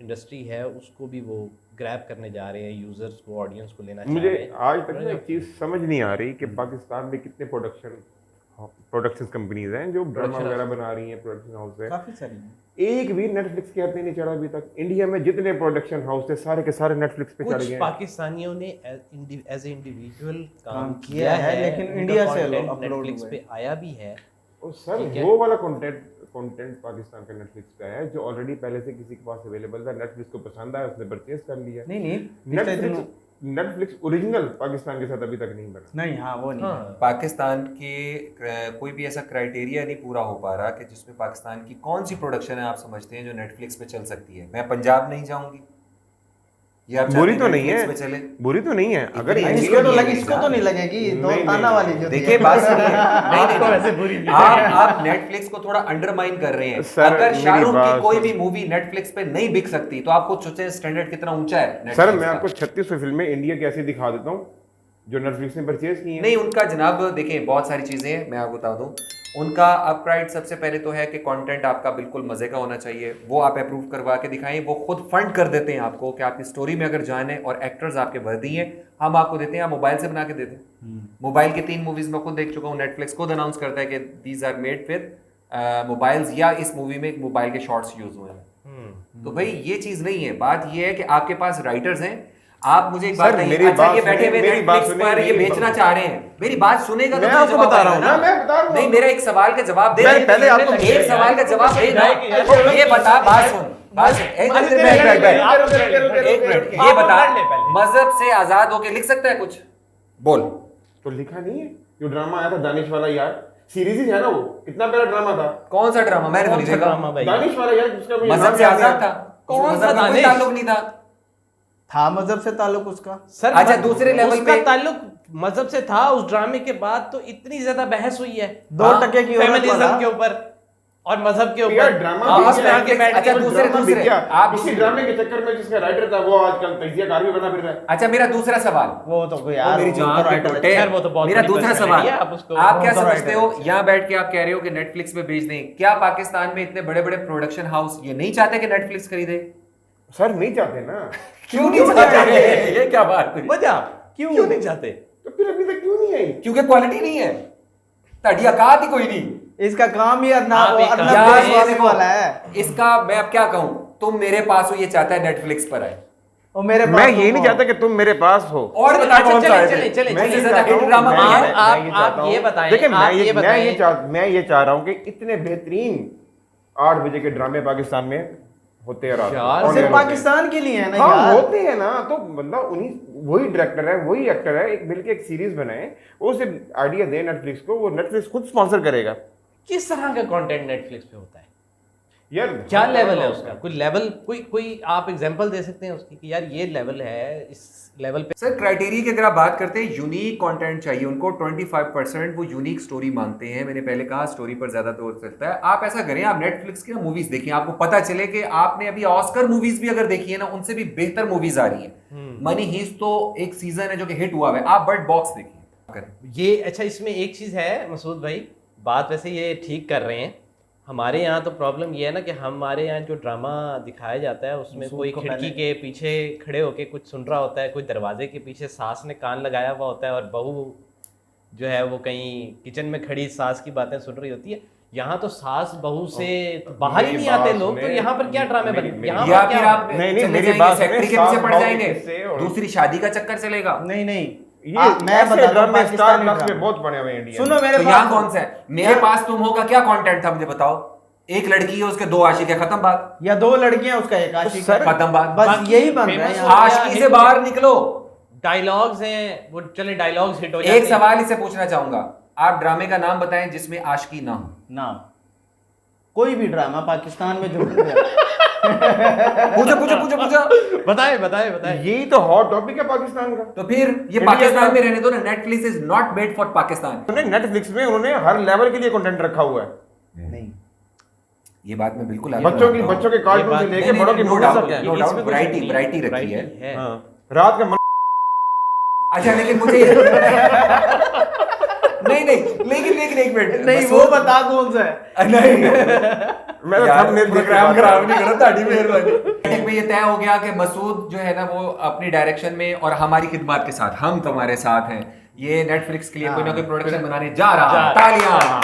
इंडस्ट्री है उसको भी वो ग्रैब करने जा रहे हैं, यूजर्स को, ऑडियंस को लेना चाह मुझे रहे हैं। आज तक ना एक चीज समझ नहीं आ रही कि पाकिस्तान में कितने प्रोडक्शन कंपनीज हैं जो ड्रामा वगैरह बना रही हैं, प्रोडक्शन हाउस है, काफी सारी हैं। एक भी नेटफ्लिक्स के हाथ में नहीं चढ़ा अभी तक। इंडिया में जितने प्रोडक्शन हाउस थे सारे के सारे नेटफ्लिक्स पे चढ़ कुछ गए। पाकिस्तानियों ने एज ए इंडिविजुअल काम काम किया किया है, है, लेकिन उनका इंडिया से content upload नेटफ्लिक्स हुआ है। पे आया भी है। और सर ठीक है। वो वाला कंटेंट पाकिस्तान का नेटफ्लिक्स पे है जो ऑलरेडी पहले से किसी के पास अवेलेबल था, नेटफ्लिक्स को पसंद आया, उसने परचेज कर लिया। नहीं पिछले नेटफ्लिक्स दिनों नेटफ्लिक्स ओरिजिनल पाकिस्तान के साथ अभी तक नहीं बना। नहीं, हाँ वो नहीं है। पाकिस्तान के कोई भी ऐसा क्राइटेरिया नहीं पूरा हो पा रहा कि जिसमें पाकिस्तान की कौन सी प्रोडक्शन है आप समझते हैं जो नेटफ्लिक्स पे चल सकती है। मैं पंजाब नहीं जाऊंगी, ये आप बुरी चाहते तो हैं नहीं Netflix है, पे चले? बुरी तो नहीं है। अगर इतनी इसको तो लगी, इसको तो नहीं लगेगी, दो नहीं, ताना नहीं, वाली जो देखिए बात सुनिए, नहीं आपको वैसे नहीं बुरी नहीं आप नेटफ्लिक्स को थोड़ा अंडरमाइन कर रहे हैं। सर, अगर मेरी शाहरुख की बात कोई सुन- भी मूवी नेटफ्लिक्स पे नहीं बिक सकती तो आपको सोचें स्टैंडर्ड कितना ऊंचा है सर Netflix मैं का। आपको 3600 फिल्में इंडिया की ऐसी दिखा देता हूँ जो नेटफ्लिक्स ने परचेज की हैं। नहीं उनका जनाब देखें बहुत सारी चीजें हैं, मैं आपको बता दूं उनका अपराइट सबसे पहले तो है कि कंटेंट आपका बिल्कुल मजे का होना चाहिए, वो आप अप्रूव करवा के दिखाएं। वो खुद फंड कर देते हैं आपको कि आपकी स्टोरी में अगर जान है और एक्टर्स आपके वर्दी हैं, हम आपको देते हैं, आप मोबाइल से बना के देते हैं। मोबाइल की 3 मूवीज मैं खुद देख चुका हूँ, नेटफ्लिक्स खुद अनाउंस करता है कि these are made with mobiles, या इस मूवी में मोबाइल के शॉर्ट्स यूज हुए हैं। तो भाई ये चीज नहीं है, बात ये है कि आपके पास राइटर्स हैं। आप मुझे एक बात सर, कहिए, मेरी अच्छा बात ये बैठे हुए सुनिए, मेरी बात नेटफ्लिक्स सुनिए, पर ये मेरी बेचना बात- चाह रहे हैं, मेरी बात सुनेगा तो मैं मुझे आपको जवाब बता रहा आएगा हूँ ना। ना, मैं बता रहा हूँ। नहीं मेरा एक सवाल का जवाब दे मैं रहे पहले हैं। आपको- एक सवाल का जवाब दे दो। ये बता, बात सुन एक मिनट, ये बता, मजहब से आजाद होके लिख सकता है कुछ? बोल। तो लिखा नहीं है जो ड्रामा आया था दानिश वाला यार, सीरीज ही है ना वो, कितना प्यारा ड्रामा था। कौन सा ड्रामा? मैंने तो नहीं देखा। ड्रामा भाई? दानिश वाला यार जिसका मुझे मजहब नाम से याद नहीं आजाद आता। था? कौन सा मजहब का कोई दानिश? ताल्लुक नहीं था। था मजहब से ताल्लुक उसका। सर अच्छा, दूसरे लेवल उसका पे- ताल्लुक मजहब से था। उस ड्रामे के बाद तो इतनी ज्यादा बहस हुई है 2% की औरत फेमिनिज्म वाला। के ऊपर और मजहब के यार ऊपर। ड्रामा आपस भी में क्या आके है? बैठ अच्छा, के दूसरे- ड्रामा भी क्या? आप इसी दूसरे- ड्रामे के चक्कर में जिसका राइटर था वो आजकल तजियाकार भी बना फिर रहा है। अच्छा मेरा दूसरा सवाल, वो तो कोई ओ यार मेरी वो जान तो के राइटर टोटे। खैर, वो तो बहुत मेरा बड़ी दूसरा personality सवाल, है, आप उसको- आप क्या वो तो समझते राइटर हो है। यहाँ बैठ के आप कह रहे हो कि नेटफ्लिक्स पे भेज दें, क्या पाकिस्तान में इतने बड़े बड़े प्रोडक्शन हाउस ये नहीं चाहते कि नेटफ्लिक्स खरीदे? सर नहीं चाहते ना, क्यों नहीं चाहते? ये क्या बात हुई? वजह क्यों नहीं चाहते? तो फिर अभी तक क्यों नहीं आई? क्योंकि क्वालिटी नहीं है, ताड़ी औकात ही कोई नहीं। इसका काम ही आप एक अर्नब काम- यार, देशवासी देखो, वाला है। इसका मैं अब क्या कहूँ, तुम मेरे पास हो ये चाहता है नेटफ्लिक्स पर आए, और मेरे पास मैं तो ये नहीं वो- चाहता कि तुम मेरे पास हो। और बता अच्छा, कौन सा है? चले, चले, मैं चले, ये चले, चाहता हूँ- ड्रामा मैं- नहीं है। मैं आप- ये आप चाहता हूँ- ये बताएं, देखिए आप ये बताएं। मैं ये चाह रहा हूँ कि इतने बेहतरीन 8 बजे के ड्रामे पाकिस्तान में होते हैं रात को। यार, On सिर्फ air होते हैं। पाकिस्तान के लिए है ना हाँ यार। होते हैं ना, तो मतलब उन्हीं वही डायरेक्टर है, वही एक्टर है, एक मिलके एक सीरीज बनाए, वो सिर्फ आइडिया दे नेटफ्लिक्स को, वो नेटफ्लिक्स खुद स्पॉन्सर करेगा। किस तरह का कंटेंट नेटफ्लिक्स पे होता है? यार क्या लेवल है उसका? कोई लेवल, कोई आप एग्जांपल दे सकते हैं उसकी कि यार ये लेवल है, इस लेवल पे। सर क्राइटेरिया की अगर आप बात करते हैं, यूनिक कंटेंट चाहिए उनको। 25% वो यूनिक स्टोरी मांगते हैं। मैंने पहले कहा स्टोरी पर ज्यादा तौर चलता है। आप ऐसा करें, आप नेटफ्लिक्स की ना मूवीज देखिए, आपको पता चले कि आपने अभी ऑस्कर मूवीज भी अगर देखी है ना, उनसे भी बेहतर मूवीज आ रही है। मनी हीस्ट तो एक सीजन है जो कि हिट हुआ है, आप बर्ड बॉक्स देखिए। ये अच्छा, इसमें एक चीज़ है मसूद भाई, बात वैसे ये ठीक कर रहे हैं। हमारे यहाँ तो प्रॉब्लम ये है ना कि हमारे यहाँ जो ड्रामा दिखाया जाता है उसमें मसूद कोई को खिड़की के पीछे खड़े होके कुछ सुन रहा होता है, कोई दरवाजे के पीछे सास ने कान लगाया हुआ होता है और बहू जो है वो कहीं किचन में खड़ी सास की बातें सुन रही होती है। यहाँ तो सास बहू से बाहर ही मेरी नहीं आते बात लोग, तो सुने, यहाँ पर क्या ड्रामे मेरी- बने? मेरी- यहाँ या पर फिर क्या? आप नहीं, चले मेरी जाएंगे, बात सेक्रेटरी सुने, के पीछे सास पड़ बहू जाएंगे, किससे और- दूसरी शादी का चक्कर चलेगा। नहीं नहीं ये मैं ऐसे बता दूं ड्रामे स्टार पाकिस्तानी प्लस में ड्रामा। बहुत बने हुए हैं इंडिया सुनो में। मेरे तो पास यहाँ कौन सा है? मेरे पास तुम हो का क्या कंटेंट था मुझे बताओ। एक लड़की है, उसके 2 आशिक है, खत्म बात, या 2 लड़कियां उसका एक आशिक सर, है। खत्म बात। बस यही बन रहा है famous यहाँ। आशिकी से बाहर निकलो। डायलॉग्स हैं वो, चले डायलॉग्स हिट हो जाते एक हैं। सवाल इसे पूछना चाहूंगा, आप ड्रामे का नाम बताएं जिसमें आशिकी ना हो। ना कोई भी ड्रामा पाकिस्तान में जो पूछो पूछो पूछो पूछो। बताए बताए बताए। यही तो हॉट टॉपिक है पाकिस्तान का। तो फिर ये इंडिया पाकिस्तान का- में रहने दो ना, Netflix is not made for Pakistan. उन्होंने नेटफ्लिक्स में उन्होंने हर लेवल के लिए कंटेंट रखा हुआ है। नहीं ये बात मैं बिल्कुल बच्चों के कार्टून से लेके बड़ों की मूवी तक है। नो डाउट, वैरायटी रखी है। हाँ, रात का अच्छा लेकिन मुझे नहीं लेकिन एक मिनट नहीं वो बता कौन सा है। नहीं मैं तो यार, thumbnail देख के प्रोग्राम बात खराब कर नहीं करो, ताड़ी मेहरबानी। मीटिंग में ये तय हो गया कि मसूद जो है ना वो अपनी डायरेक्शन में और हमारी खिदमत के साथ, हम तुम्हारे साथ हैं, ये नेटफ्लिक्स के लिए कोई ना कोई प्रोडक्शन बनाने जा रहा है। तालियां।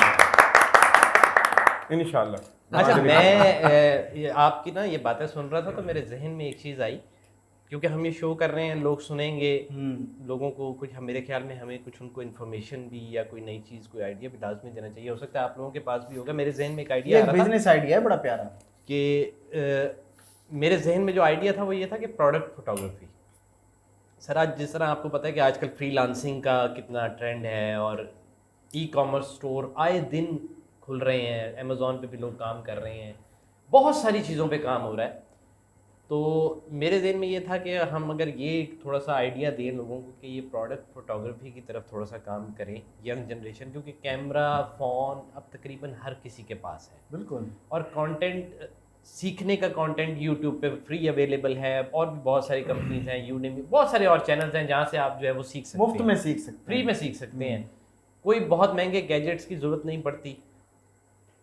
इंशाल्लाह। अच्छा, मैं ये आपकी ना ये बातें सुन रहा था तो मेरे जहन में एक चीज़ आई, क्योंकि हम ये शो कर रहे हैं, लोग सुनेंगे, लोगों को कुछ, मेरे ख्याल में हमें कुछ उनको इन्फॉर्मेशन भी या कोई नई चीज़, कोई आइडिया भी लाजमी देना चाहिए। हो सकता है आप लोगों के पास भी होगा। मेरे जहन में एक ये आइडिया एक आ रहा था बिजनेस आइडिया है बड़ा प्यारा। कि मेरे जहन में जो आइडिया था वो ये था कि प्रोडक्ट फोटोग्राफी, सर आज जिस तरह आपको पता है कि आजकल फ्रीलांसिंग का कितना ट्रेंड है और ई कॉमर्स स्टोर आए दिन खुल रहे हैं, अमेज़ॉन पे भी लोग काम कर रहे हैं, बहुत सारी चीज़ों पे काम हो रहा है। तो मेरे ज़हन में ये था कि हम अगर ये थोड़ा सा आइडिया दें लोगों को कि ये प्रोडक्ट फोटोग्राफी की तरफ थोड़ा सा काम करें, यंग जनरेशन, क्योंकि कैमरा फ़ोन अब तकरीबन हर किसी के पास है बिल्कुल। और कंटेंट सीखने का कंटेंट यूट्यूब पे फ्री अवेलेबल है और भी बहुत सारी कंपनीज हैं, यूडेमी, बहुत सारे और चैनल्स हैं जहाँ से आप जो है वो सीख सकते हैं, मुफ्त में सीख सकते हैं, फ्री में सीख सकते हैं। कोई बहुत महंगे गैजेट्स की ज़रूरत नहीं पड़ती,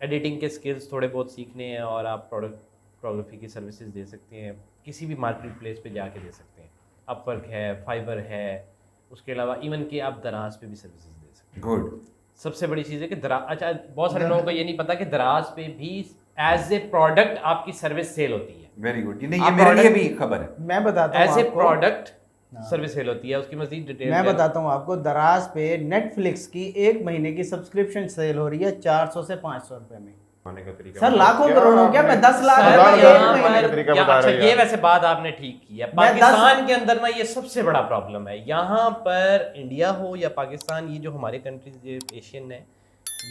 एडिटिंग के स्किल्स थोड़े बहुत सीखने हैं और आप फोटोग्राफी की सर्विसेज दे सकते हैं, किसी भी मार्केट प्लेस पे जाके दे सकते हैं। अपवर्क है, फाइबर है, उसके अलावा इवन कि आप दराज पे भी सर्विसेज दे सकते हैं। गुड। सबसे बड़ी चीज़ है कि अच्छा बहुत सारे लोगों को ये नहीं पता कि दराज पे भी एज ए प्रोडक्ट आपकी सर्विस सेल होती है। वेरी गुड, ये मेरे लिए भी खबर है। मैं बताता हूँ एज ए आपको, प्रोडक्ट सर्विस सेल होती है, उसकी मजीद डिटेल मैं बताता हूँ आपको, दराज पे नेटफ्लिक्स की 1 महीने की सब्सक्रिप्शन सेल हो रही है 400 से 500 रुपए में। खाने का तरीका सर बताओ। लाखों क्या करोड़ों क्या, मैं 10 लाख सर, हजार रुपए हजार एक यहाँ रुपए महीने का पर तरीका या- बता अच्छा रहे हो ये यार। वैसे बात आपने ठीक की है। मैं पाकिस्तान के अंदर ना ये सबसे बड़ा प्रॉब्लम है। यहाँ पर इंडिया हो या पाकिस्तान, ये जो हमारे कंट्रीज एशियन है,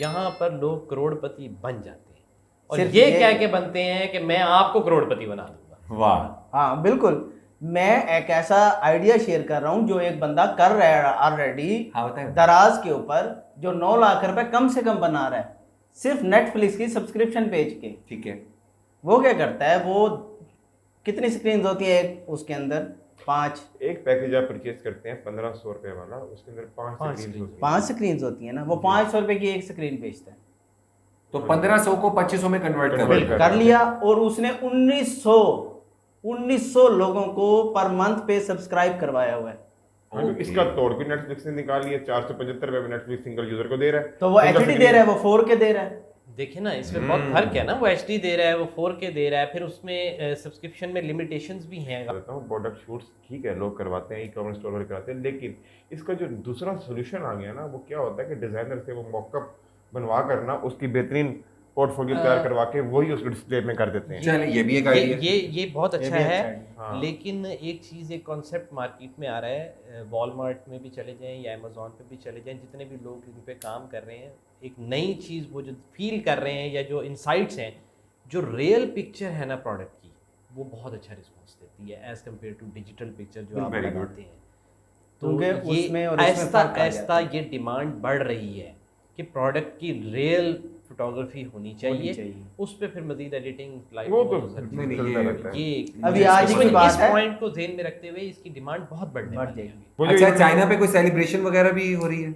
यहाँ पर लोग करोड़पति बन जाते हैं और सिर्फ ये ये- कह के बनते हैं कि मैं आपको करोड़पति बना दूंगा। वाह। हाँ बिल्कुल। मैं एक ऐसा आइडिया शेयर कर रहा हूँ जो एक बंदा कर रहा है ऑलरेडी हाँ बताएं। दराज के ऊपर, जो 9 लाख रुपए कम से कम बना रहा है सिर्फ नेटफ्लिक्स की सब्सक्रिप्शन बेच के। ठीक है। वो क्या करता है, वो कितनी स्क्रीन होती है उसके अंदर? 5 एक पैकेज आप परचेज करते हैं 1500 रुपए वाला, उसके अंदर 5 पांच स्क्रीन screen। होती हैं। 5 स्क्रीन होती है ना, वो 500 रुपए की एक स्क्रीन बेचता है। तो 1500 को 2500 में कन्वर्ट कर Convert दिया। कर कर लिया और उसने 1900 लोगों को पर मंथ पे सब्सक्राइब करवाया हुआ है। हाँ, तो इसका तोड़ भी नेटफ्लिक्स ने निकाल लिया। 475 रुपए में नेटफ्लिक्स सिंगल यूजर को दे रहा है। तो वो सिंगल HD दे रहा है, वो 4K दे रहा है। देखिए ना, इसमें बहुत फर्क है ना, वो HD दे रहा है, वो 4K दे रहा है, फिर उसमें सब्सक्रिप्शन में लिमिटेशंस भी हैं। बताता हूँ, प्रोडक्ट शूट्स ठीक है लोग करवाते हैं, ई कॉमर्स स्टोर वाले कराते हैं, लेकिन इसका जो दूसरा सोल्यूशन आ गया ना, वो क्या होता है कि डिजाइनर से वो मॉकअप बनवा करना, उसकी बेहतरीन पोर्टफोलियो तैयार करवा के वही उसको डिस्प्ले में कर देते हैं। चले, ये भी एक ये आइडिया। ये बहुत ये अच्छा भी है। अच्छा idea। हाँ। लेकिन एक चीज़, एक कॉन्सेप्ट मार्केट में आ रहा है, वॉलमार्ट में भी चले जाएं या अमेज़ॉन पे भी चले जाएं, जितने भी लोग इन पे काम कर रहे हैं, एक नई चीज़ वो जो फील कर रहे हैं या जो इंसाइट्स हैं, जो रियल पिक्चर है ना प्रोडक्ट की, वो बहुत अच्छा रिस्पॉन्स देती है as compare to digital picture जो आप Very good। लगाते हैं। तो क्योंकि ये उसमें और इसमें ऐसा फर्क आ ऐसा जाता ये डिमांड बढ़ रही है कि प्रोडक्ट की रियल फोटोग्राफी होनी चाहिए, चाहिए। उस पे फिर मजीद एडिटिंग लाइव वो तो नहीं, नहीं, चलता ये- रहता है। ये अभी आज की बात इस है। पॉइंट को ध्यान में रखते हुए इसकी डिमांड बहुत बढ़ने बढ़ वाली है। जाएगी। वो जो अच्छा, ये- चाइना पे कोई सेलिब्रेशन वगैरह भी हो रही है?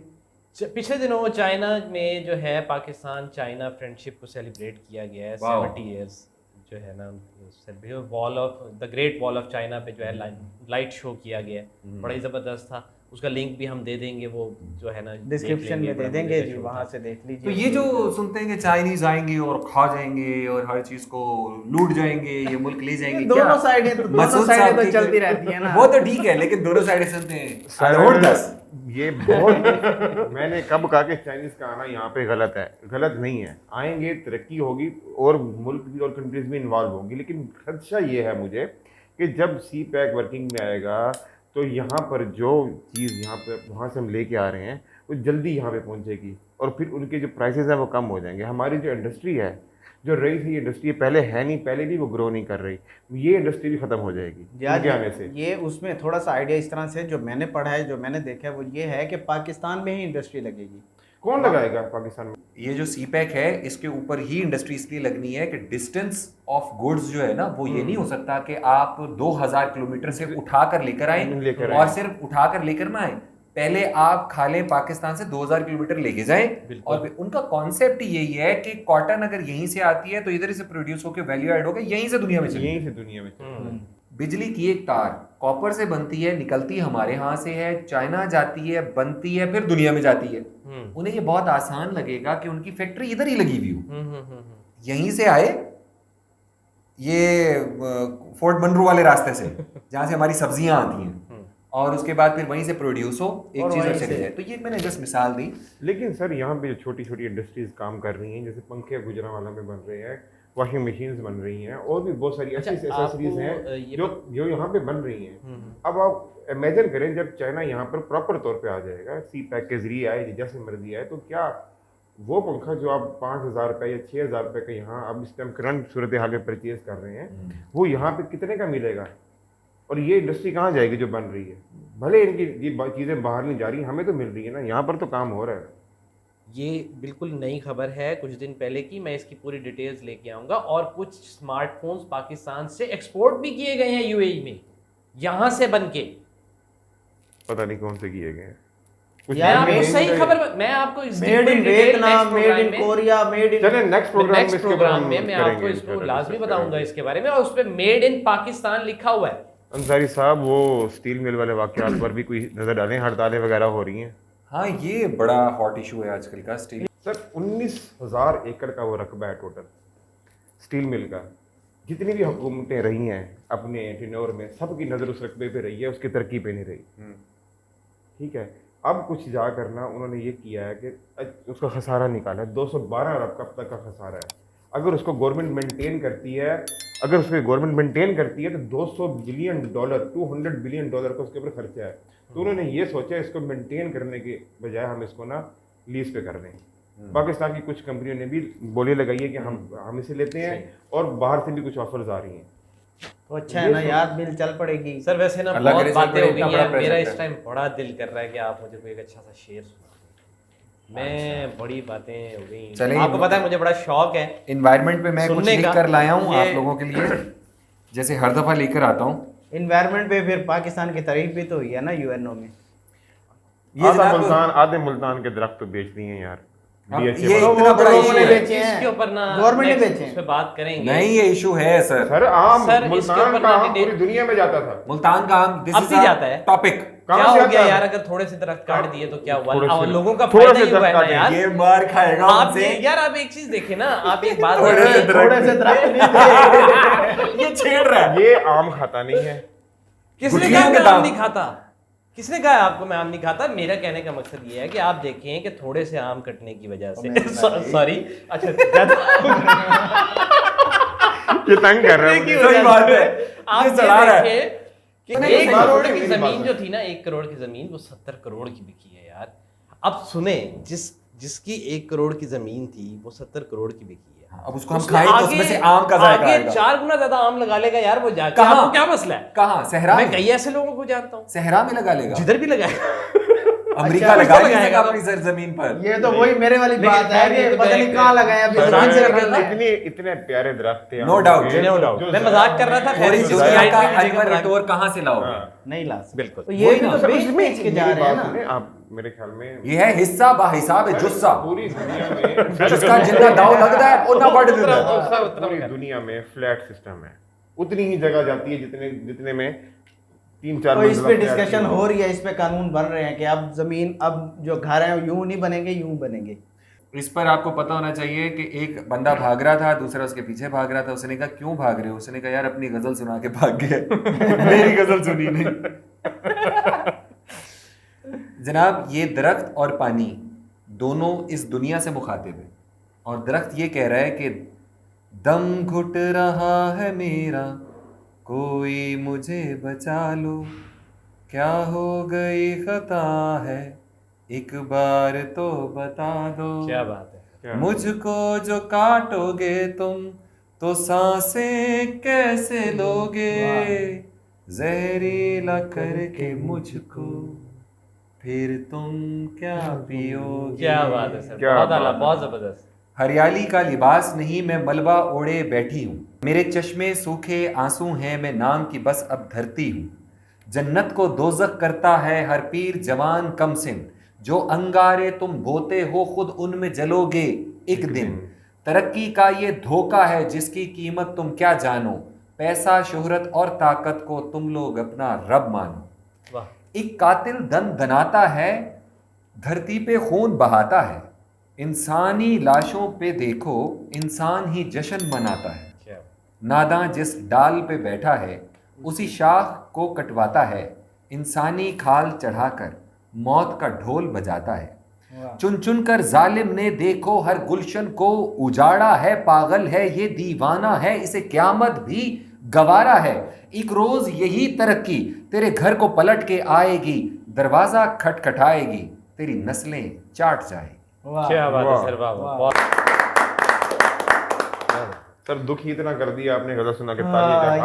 पिछले दिनों चाइना में जो है पाकिस्तान चाइना फ्रेंडशिप को सेलिब्रेट किया गया है, वाह। 70 इयर्स जो है ना, wall of the great wall of China पे जो है लाइट शो किया गया है, बड़ा ही ज़बरदस्त था। उसका लिंक भी हम दे देंगे, वो जो है ना डिस्क्रिप्शन में दे देंगे जी, वहां से देख लीजिए। तो ये जो सुनते हैं कि चाइनीज आएंगे और खा जाएंगे और हर चीज को लूट जाएंगे, ये मुल्क ले जाएंगे, दोनों क्या? साइडें तो- दोनों मसूद साइडें साहब तो की चलती कोई- रहती है ना। वो तो ठीक है, लेकिन दोनों साइडें सुनते हैं। सर, और 10 ये बहुत मैंने कब कहा कि चाइनीज का आना यहाँ पे गलत है? गलत नहीं है, आएंगे, तरक्की होगी और मुल्क भी और कंट्रीज भी इन्वॉल्व होंगी, लेकिन खदशा ये है मुझे कि जब सी पैक वर्किंग में आएगा तो यहाँ पर जो चीज़ यहाँ पे वहाँ से हम लेके आ रहे हैं वो जल्दी यहाँ पे पहुँचेगी और फिर उनके जो प्राइसेस हैं वो कम हो जाएंगे। हमारी जो इंडस्ट्री है, जो रही थी इंडस्ट्री, पहले है नहीं, पहले भी वो ग्रो नहीं कर रही, ये इंडस्ट्री भी खत्म हो जाएगी यार इनके आने से। ये उसमें थोड़ा सा आइडिया इस तरह से जो मैंने पढ़ा है, जो मैंने देखा है, वो ये है कि पाकिस्तान में ही इंडस्ट्री लगेगी। कौन लगाएगा पाकिस्तान में? ये जो सी पैक है, इसके ऊपर ही इंडस्ट्री इसलिए लगनी है कि डिस्टेंस ऑफ गुड्स जो है ना, वो ये नहीं हो सकता कि आप 2000 किलोमीटर से उठा कर लेकर लेकर आए आए। और सिर्फ उठा कर लेकर ना आए, पहले आप खाले पाकिस्तान से 2000 किलोमीटर लेके जाएं। और फिर उनका कॉन्सेप्ट यही है कि कॉटन अगर यहीं से आती है तो इधर से प्रोड्यूस होकर वैल्यू ऐड होकर यहीं से दुनिया में चलेगी। यहीं से दुनिया में बिजली की एक तार कॉपर से बनती है, निकलती हमारे यहाँ से है, चाइना जाती है, बनती है, फिर दुनिया में जाती है। उन्हें ये बहुत आसान लगेगा कि उनकी फैक्ट्री इधर ही लगी हुई हो, यहीं से आए, ये फोर्ट मनरू वाले रास्ते से जहाँ से हमारी सब्जियां आती हैं, और उसके बाद फिर वहीं से प्रोड्यूस हो, एक और चीज और वहीं चली से- जाए। तो ये मैंने जस्ट मिसाल दी। लेकिन सर यहाँ पे जो छोटी छोटी इंडस्ट्रीज काम कर रही हैं, जैसे पंखे गुजरांवाला में बन रहे हैं, वॉशिंग मशीन्स बन रही हैं और भी बहुत सारी ऐसी अच्छा, एसेसरीज आपको, हैं ये जो यहाँ पे बन रही हैं। अब आप इमेजिन करें जब चाइना यहाँ पर प्रॉपर तौर पे आ जाएगा, सी पैक के जरिए आए, जैसे मर्जी आए, तो क्या वो पंखा जो आप 5,000 रुपये या 6,000 रुपये का यहाँ अब इस टाइम करंट सूरत हाल में परचेज कर रहे हैं, वो यहाँ पे कितने का मिलेगा? और ये इंडस्ट्री कहाँ जाएगी जो बन रही है? भले इनकी ये चीज़ें बाहर नहीं जा रही, हमें तो मिल रही है ना, यहाँ पर तो काम हो रहा है। ये बिल्कुल नई खबर है कुछ दिन पहले की, मैं इसकी पूरी डिटेल्स लेके आऊंगा। और कुछ स्मार्टफोन्स पाकिस्तान से एक्सपोर्ट भी किए गए हैं यूएई में, यहाँ से बन के। पता नहीं कौन से किए गए हैं। मैं आपको सही खबर, मैं आपको made in Vietnam, made in Korea, made in, चलें नेक्स्ट प्रोग्राम में मैं आपको करेंगे, इसको लाजमी बताऊंगा इसके बारे में। और उस पे मेड इन पाकिस्तान लिखा हुआ है। अंसारी साहब, वो स्टील मिल वाले वाकयात पर भी कोई नजर डालें, हड़तालें वगैरह हो रही हैं। हाँ, ये बड़ा हॉट इशू है आजकल का स्टील। सर 19,000 एकड़ का वो रकबा है टोटल स्टील मिल का। जितनी भी हुकूमतें रही हैं अपने टेन्योर में, सबकी नज़र उस रकबे पे रही है, उसकी तरक्की पे नहीं रही। ठीक है, अब कुछ जा करना उन्होंने ये किया है कि उसका खसारा निकाला है। 212 अरब का अब तक का खसारा है। अगर उसको गवर्नमेंट मेंटेन करती है, तो 200 बिलियन डॉलर, 200 बिलियन डॉलर का उसके ऊपर खर्चा है। तो उन्होंने ये सोचा इसको मेंटेन करने के बजाय हम इसको ना लीज पे कर दें। पाकिस्तान की कुछ कंपनियों ने भी बोली लगाई है कि हम इसे लेते हैं, और बाहर से भी कुछ ऑफर्स आ रही हैं। तो अच्छा है ना यार, बिल चल पड़ेगी। सर वैसे ना अल्लाह बहुत करे बातें हो इतना गई बड़ा हैं, मेरा प्रेजेंट इस है। टाइम बड़ा दिल कर रहा है कि आप मुझे कोई एक अच्छा सा शेर सुना। मैं बड़ी बातें हो गई। चलें, आपको पता है मुझे बड़ा शौक है इन्वायरमेंट पे मैं कुछ सुनने लिख का। कर लाया हूँ ये- आप लोगों के लिए, जैसे हर दफा लेकर आता हूँ। इन्वायरमेंट पे फिर पाकिस्तान की तारीफ भी तो हुई है ना यूएनओ में। ये आधे मुल्तान के दरख्त तो बेच दिए हैं यार। अब DHA ये वालों। इतना बड़ा लोगों इशू ने है। बेचे हैं। इसके ऊपर ना गवर्नमेंट ने next बेचे हैं। उस पे बात करेंगे। नहीं, ये इशू है सर। सर आम सर, इसके मुल्तान ऊपर का ना आम पूरी दुनिया में जाता था। मुल्तान का आम अब भी जाता है। टॉपिक। कहाँ क्या से हो गया आता है? यार, अगर थोड़े से दरख्त काट दिए तो क्या हुआ? थोड़े से- और लोगों का थोड़े फायदा से ही हुआ है ना दरख्त यार। ये मार खाएगा आप हमसे। यार आप एक चीज देखें ना, आप एक बात थोड़े से देखें, थोड़े से दरख्त नहीं थे। ये छेड़ रहा है। ये आम खाता नहीं है। किसने गुठलियों कहा के मैं दाम। आम नहीं खाता? किसने कहा है आपको मैं आम नहीं खाता? मेरा कहने का मकसद ये है कि आप देखें कि थोड़े से आम कटने की वजह से सॉरी, अच्छा ये तंग कर रहा है मुझे। सही बात है। आप ये ये चढ़ा रहा है। देखें कि नहीं, 1 बात करोड़ होती है, की मेरी बात जमीन है। जो थी ना, 1 करोड़ की जमीन वो 70 करोड़ की बिकी है यार। अब सुने, जिसकी 1 करोड़ की जमीन थी वो 70 करोड़ की बिकी है। अब उसको हम उसने खाएं तो आगे- उसमें से आम का जायका आगे आएगा। 4 गुना ज्यादा आम लगा लेगा यार वो जाके। कहाँ? आपको क्या मसला है? कहाँ? सहरा मैं में? कई ऐसे लोगों को जानता हूँ सहरा में लगा लेगा। जिधर भी लगाया। अमेरिका अच्छा, लगा उसको नहीं लगाएगा सका तो- अपनी सरजमीन पर। ये तो वही मेरे वाली लेकिन बात है खैर, ये कि तो पता मैं नहीं एक- कहाँ लगाया अभी मजाक France कर में रहा करना था। है। इतने प्यारे दरख्त थे। No doubt, no doubt। जो मैं मजाक कर रहा था, खैर, पूरी इस दुनिया society का में मुझे अनवर घबराहट- रिटोर कहाँ से लाओगे? हाँ। नहीं ला सकते। बिल्कुल। तो ये भी तो सर, बेच उसमें बेच के जा मेरी रहे हैं बात ना। सुने, आप मेरे ख्याल में ये है हिस्सा बा हिसाब जुस्सा। पूरी दुनिया में जिसका जितना दाव लगता है उतना बढ़ देता है। पूरी दुनिया में फ्लैट सिस्टम है। उतनी ही जगह जाती है जितने में 3-4 तो इस पे मंजिला डिस्कशन फ्लैट हो रही है, इस पे कानून बन रहे हैं कि अब जमीन, अब जो घर हैं यूं नहीं बनेंगे, यूं बनेंगे। इस पर आपको पता होना चाहिए कि एक बंदा भाग रहा था, दूसरा उसके पीछे भाग रहा था। उसने कहा क्यों भाग रहे हो? उसने कहा यार अपनी गजल सुना के भाग गया। मेरी गजल सुनी नहीं। जनाब, ये दरख्त और पानी दोनों इस दुनिया से मुखातिब है। और दरख्त ये कह रहा है कि दम घुट रहा है मेरा, कोई मुझे बचा लो, क्या हो गई खता है, एक बार तो बता दो। क्या बात है। क्या? मुझको जो काटोगे तुम तो सांसें कैसे लोगे, जहरीला करके मुझको फिर तुम क्या पियोगे। क्या बात है सर, क्या बहुत बात आला, है। बहुत जबरदस्त। हरियाली का लिबास नहीं, मैं मलबा ओढ़े बैठी हूँ, मेरे चश्मे सूखे आंसू हैं, मैं नाम की बस अब धरती हूँ। जन्नत को दोज़ख करता है हर पीर जवान कम सिन, जो अंगारे तुम बोते हो खुद उनमें जलोगे एक दिन। तरक्की का ये धोखा है जिसकी कीमत तुम क्या जानो, पैसा शोहरत और ताकत को तुम लोग अपना रब मानो। वाह। एक कातिल दन दनाता है, धरती पे खून बहाता है, इंसानी लाशों पे देखो इंसान ही जश्न मनाता है। क्या नादां जिस डाल पे बैठा है उसी शाख को कटवाता है, इंसानी खाल चढ़ाकर मौत का ढोल बजाता है। चुन चुन कर जालिम ने देखो हर गुलशन को उजाड़ा है, पागल है ये दीवाना है, इसे क्यामत भी गवारा है। एक रोज यही तरक्की तेरे घर को पलट के आएगी, दरवाजा खटखटाएगी, तेरी नस्लें चाट जाएगी। क्या बात है वाह। सर, वाह वाह, बहुत सर दुख ही इतना कर दिया आपने, गलत सुना के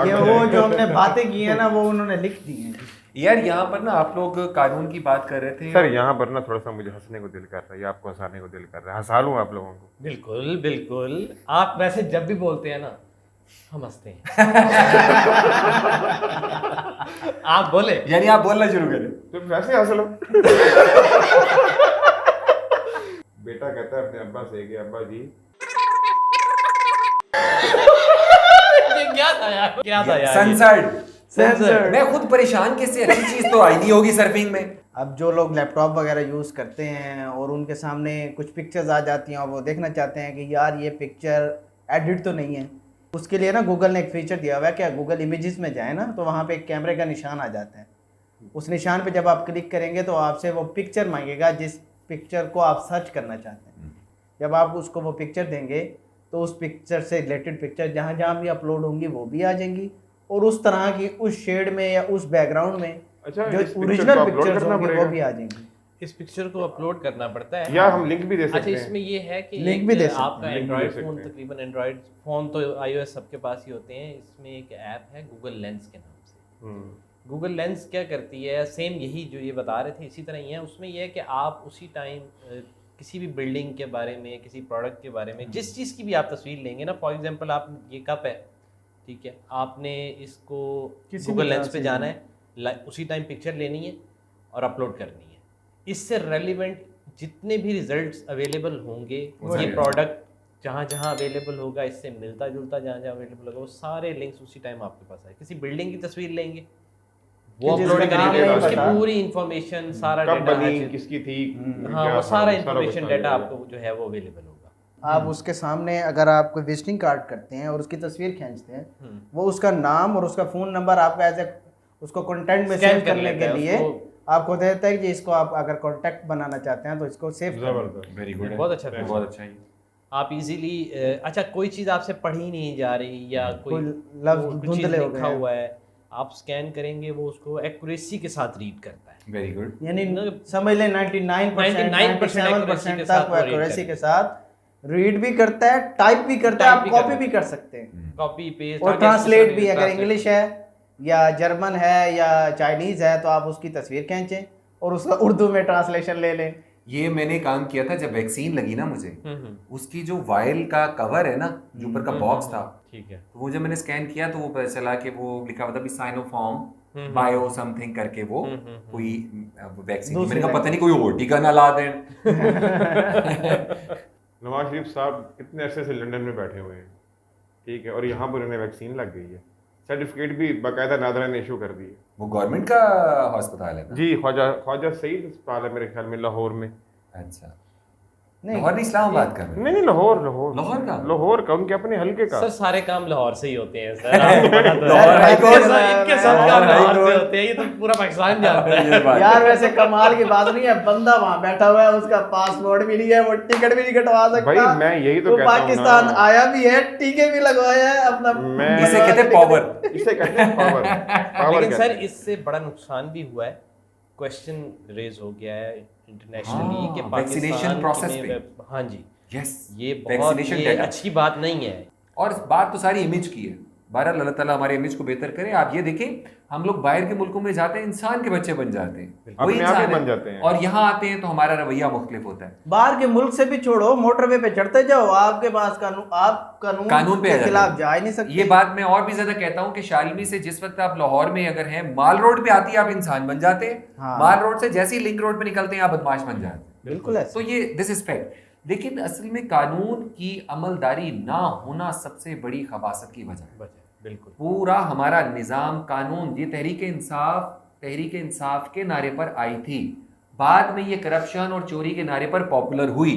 ये वो जो हमने बातें की है ना वो उन्होंने लिख दी है। यार यहाँ पर ना आप लोग कानून की बात कर रहे थे सर यहाँ पर ना थोड़ा सा मुझे हंसने को दिल कर रहा है, या आपको हंसाने को दिल कर रहा है, हंसा लूँ आप लोगों को। बिल्कुल बिल्कुल। आप वैसे जब भी बोलते हैं ना हम हंसते हैं। आप बोले यानी आप बोलना शुरू करें। तो वैसे हंस लो। बेटा कहता है अपने अब्बा से कि अब्बा जी क्या था यार, क्या था यार, सेंसर्ड। मैं खुद परेशान, किससे अच्छी चीज तो आई नहीं होगी सर्फिंग में। अब जो लोग लैपटॉप वगैरह यूज़ करते हैं और उनके सामने कुछ पिक्चर्स आ जाती हैं और वो देखना चाहते हैं कि यार ये पिक्चर एडिट तो नहीं है, उसके लिए ना गूगल ने एक फीचर दिया हुआ है। क्या गूगल इमेजेस में जाए ना तो वहाँ पे एक कैमरे का निशान आ जाता है। उस निशान पे जब आप क्लिक करेंगे तो आपसे वो पिक्चर मांगेगा जिस पिक्चर को आप सर्च करना चाहते हैं। जब आप उसको वो पिक्चर देंगे तो उस पिक्चर से रिलेटेड पिक्चर जहाँ जहाँ भी अपलोड होंगी वो भी आ जाएंगी, और उस तरह की उस शेड में या उस बैकग्राउंड में अच्छा, जो इस पिक्चर ओरिजिनल को अपलोड पिक्चर्स करना होंगी वो पड़ेगा? भी आ जाएंगी। इस पिक्चर को अपलोड करना पड़ता है। या हम लिंक भी दे अच्छा, सकते हैं। इसमें ये है कि लिंक एक भी दे सकते हैं, आपका लिंक भी एंड्रॉयड दे फ़ोन, सकते हैं। तकरीबन एंड्रॉयड फ़ोन तो iOS सबके पास ही होते हैं, इसमें एक ऐप है गूगल लेंस के नाम से। गूगल लेंस क्या करती है, सेम यही जो ये बता रहे थे इसी तरह ही है। उसमें यह है कि आप उसी टाइम किसी भी बिल्डिंग के बारे में, किसी प्रोडक्ट के बारे में, जिस चीज़ की भी आप तस्वीर लेंगे ना, फॉर एग्जांपल आप ये कप है, ठीक है, आपने इसको किसी भी गूगल तरह लेंस पे से जाना है, उसी टाइम पिक्चर लेनी है और अपलोड करनी है। इससे रेलिवेंट जितने भी रिजल्ट्स अवेलेबल होंगे, ये प्रोडक्ट जहाँ जहाँ अवेलेबल होगा, इससे मिलता जुलता जहाँ जहाँ अवेलेबल होगा, वो सारे लिंक्स उसी टाइम आपके पास आए। किसी बिल्डिंग की तस्वीर लेंगे, वो कि अपलोड जिसका नाम करेंगे, नहीं उसकी पता। पूरी इंफॉर्मेशन, सारा कब डेटा, बनी, किसकी थी, हाँ, क्या वो था, सारा कुछ इंफॉर्मेशन आ डेटा जाएगा। आपको जो है वो अवेलेबल होगा। आप उसके सामने अगर आप कोई विजिटिंग कार्ड करते हैं और उसकी तस्वीर खींचते हैं, वो उसका नाम और उसका फ़ोन नंबर आपका एज ए उसको कंटेंट में Scan सेव कर करने लेता के है, लिए उसको- आपको देता है कि इसको आप अगर कॉन्टैक्ट बनाना चाहते हैं तो इसको सेव कर जबरदस्त। वेरी गुड, बहुत अच्छा feature। बहुत अच्छा है। आप इजीली, अच्छा कोई चीज़ आपसे पढ़ी नहीं जा रही या कोई लफ्ज़ कुछ धुंधले चीज़ हो लिखा गए हुआ है, आप स्कैन करेंगे, वो उसको एक्यूरेसी के साथ रीड करता है। Very good. यानी समझ लें 99% 99% 97% के साथ तक वो वो read एक्यूरेसी करता के साथ रीड भी करता है, टाइप भी करता है, Type आप भी कॉपी करता भी कर सकते हैं कॉपी पेस्ट और ट्रांसलेट भी। अगर इंग्लिश है या जर्मन है या चाइनीज़ है तो आप उसकी तस्वीर खींचें और उसका उर्दू में ट्रांसलेशन ले लें। ये मैंने काम किया था जब वैक्सीन लगी ना मुझे, उसकी जो वायल का कवर है ना, जो ऊपर का बॉक्स था, ठीक है, तो वो जब मैंने स्कैन किया तो वो पता चला कि वो लिखा हुआ था भी साइनोफार्म बायो समथिंग करके वो कोई वैक्सीन। मैंने कहा पता नहीं कोई और टीका ना ला दें। नवाज शरीफ साहब कितने अरसे से लंदन में बैठे हुए हैं, ठीक है, और यहाँ पर उन्हें वैक्सीन लग गई है, सर्टिफिकेट भी बाकायदा नादरा ने इशू कर दी है। वो गवर्नमेंट का अस्पताल है ना? जी, ख्वाजा सईद अस्पताल है मेरे ख्याल में लाहौर में। अच्छा, नहीं, लाहौर नहीं, इस्लामाबाद का है। नहीं, लाहौर का उनके अपने हल्के का। सर सारे काम लाहौर से ही होते हैं सर, आपको पता तो है। लाहौर हाई कोर्ट, इनके सब काम लाहौर से होते हैं, ये तो पूरा पाकिस्तान जानता है। ये बात यार वैसे कमाल की बात नहीं है, बंदा वहाँ बैठा हुआ है, उसका पासपोर्ट भी नहीं है, वो टिकट भी नहीं कटवा सकता। भाई मैं यही तो वो कहता हूँ पाकिस्तान ना। आया भी है, टीके भी लगवाया है अपना। इसे कहते हैं पावर। इसे कहते हैं पावर लेकिन सर इससे बड़ा नुकसान भी हुआ है, क्वेश्चन रेज हो गया है इंटरनेशनली हाँ, कि vaccination process पाकिस्तान पे। हाँ जी, यस, ये बहुत वैक्सीनेशन ये डेटा। अच्छी बात नहीं है। और बात तो सारी इमेज की है। बहरहाल अल्लाह ताला हमारे इमेज को बेहतर करे। आप ये देखें, हम लोग बाहर के मुल्कों में जाते हैं, इंसान के बच्चे बन जाते हैं, वही अपने आप ही इंसान बन है। जाते हैं। और यहाँ आते हैं तो हमारा रवैया मुख्तलिफ होता है। बाहर के मुल्क से भी छोड़ो, मोटरवे पे चढ़ते जाओ, आपके पास आप कानून पे आ के जाते खिलाफ हैं। जा ही नहीं सकते। ये बात मैं और भी ज्यादा कहता हूँ कि शालमी से जिस वक्त आप लाहौर में अगर हैं, माल रोड पे आती है आप इंसान बन जाते हैं, हाँ। माल रोड से जैसे ही लिंक रोड पे निकलते हैं आप बदमाश बन जाते हैं। बिल्कुल ऐसा। तो ये दिस इज फैक्ट। लेकिन असल में कानून की अमलदारी ना होना सबसे बड़ी खबासत की वजह है। बिल्कुल पूरा हमारा निज़ाम कानून, ये तहरीक इंसाफ के नारे पर आई थी, बाद में ये करप्शन और चोरी के नारे पर पॉपुलर हुई।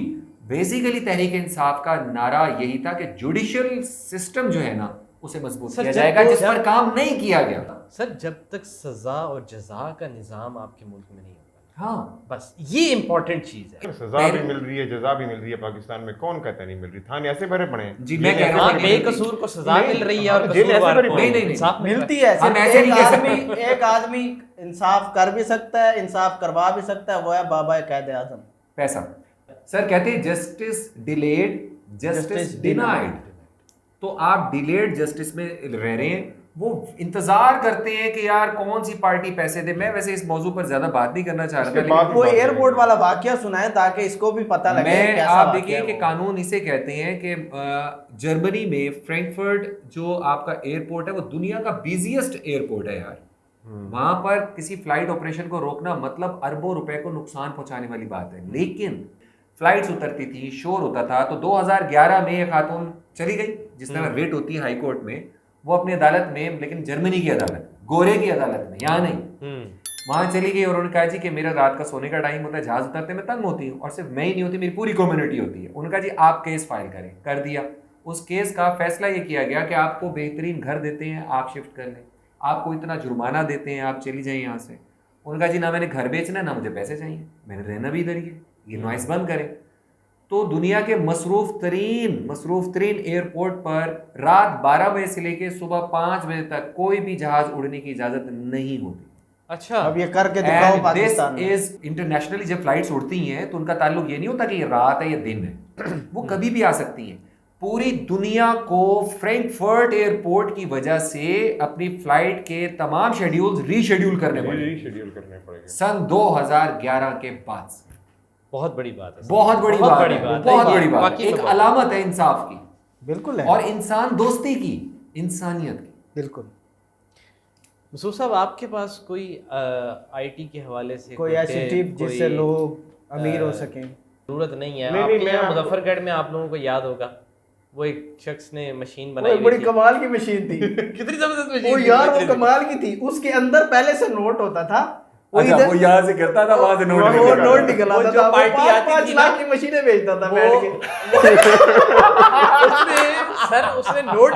बेसिकली तहरीक इंसाफ का नारा यही था कि जुडिशियल सिस्टम जो है ना उसे मजबूत सर, किया जब जाएगा, वो- जिस पर काम नहीं किया गया। सर, जब तक सजा और जजा का निज़ाम आपके मुल्क में नहीं होगा, हाँ बस ये इंपॉर्टेंट चीज है। सजा भी मिल रही है, जजा भी मिल रही है पाकिस्तान में, कौन कहता नहीं मिल रही? थाने ऐसे भरे पड़े हैं। जी, मैं कह रहा हूँ हाँ, बेकसूर को सजा मिल रही है और जेल ऐसे कसूरवार भरी को पड़ी है। नहीं, इंसाफ मिल रहा है। मिलती है। हम सिर्फ ऐसे नहीं कह एक आदमी इंसाफ कर भी सकता है, इंसाफ करवा भी सकता है, वो है बाबा कायदे आजम। पैसा। सर कहते हैं justice delayed justice Justice denied. तो आप डिलेड जस्टिस में रह रहे हैं, वो इंतजार करते हैं कि यार कौन सी पार्टी पैसे दे। मैं वैसे इस मौजू पर ज्यादा बात नहीं करना चाह रहा था, इसके बाद वो एयरपोर्ट वाला वाकया सुनाए ताकि इसको भी पता लगे मैं कैसा आप वाकया देखिए है कि वो। कानून इसे कहते हैं कि जर्मनी में फ्रैंकफर्ट जो आपका एयरपोर्ट है वो दुनिया का बिजिएस्ट एयरपोर्ट है यार। वहां पर किसी फ्लाइट ऑपरेशन को रोकना मतलब अरबों रुपए को नुकसान पहुंचाने वाली बात है। लेकिन फ्लाइट्स उतरती थी, शोर होता था। तो 2011 में एक खातून चली गई जिस तरह रेट होती है हाई कोर्ट में, वो अपनी अदालत में, लेकिन जर्मनी की अदालत, गोरे की अदालत में, यहाँ नहीं, वहां चली गई और उन्होंने कहा जी कि मेरा रात का सोने का टाइम होता है, जहाज उतरते मैं तंग होती हूँ, और सिर्फ मैं ही नहीं होती, मेरी पूरी कम्युनिटी होती है। उन्होंने कहा जी आप केस फाइल करें। कर दिया। उस केस का फैसला ये किया गया कि आपको बेहतरीन घर देते हैं, आप शिफ्ट कर लें, आपको इतना जुर्माना देते हैं, आप चली जाइए यहाँ से। उन्होंने कहा जी ना मैंने घर बेचना है ना मुझे पैसे चाहिए, मैंने रहना भी इधर ही है, ये नॉइस बंद करें। तो दुनिया के मसरूफ तरीन एयरपोर्ट पर रात 12 बजे से लेकर सुबह 5 बजे तक कोई भी जहाज उड़ने की इजाजत नहीं होती। अच्छा, अब ये करके दिखाओ पाकिस्तान में। इज इंटरनेशनली जब फ्लाइट्स उड़ती हैं तो उनका ताल्लुक ये नहीं होता कि ये रात है या दिन है, वो कभी भी आ सकती हैं। पूरी दुनिया को फ्रैंकफर्ट एयरपोर्ट की वजह से अपनी फ्लाइट के तमाम शेड्यूल्स रीशेड्यूल करने पड़े रीशेड्यूल करने पड़ेंगे सन 2011 के बाद से। बहुत बड़ी बात है, बहुत बड़ी बात है, बहुत बड़ी बात, वाकई में एक बहुत। अलामत है इंसाफ की बिल्कुल है, और इंसान दोस्ती की, इंसानियत की। बिल्कुल। मसूद साहब, आपके पास कोई आईटी के हवाले से कोई ऐसी टिप जिससे लोग अमीर हो सकें? जरूरत नहीं है। नहीं, आपके मैं यहाँ आपको- मुजफ्फरगढ़ में आप लोगों को याद होगा, वो एक शख्स ने मशीन वो बनाई एक हुई बड़ी थी। कमाल की मशीन थी। कितनी जबरदस्त मशीन वो थी, यार वो कितनी- कमाल की थी। उसके अंदर पहले से नोट होता था, वो अच्छा, इधर वो यहाँ से करता था, वहां से नोट वो निकलता था। नोट निकल वो आता जो था। वो पार्टी आती 5 थी ना, लाख की मशीनें बेचता था बैठ के। उसने नोट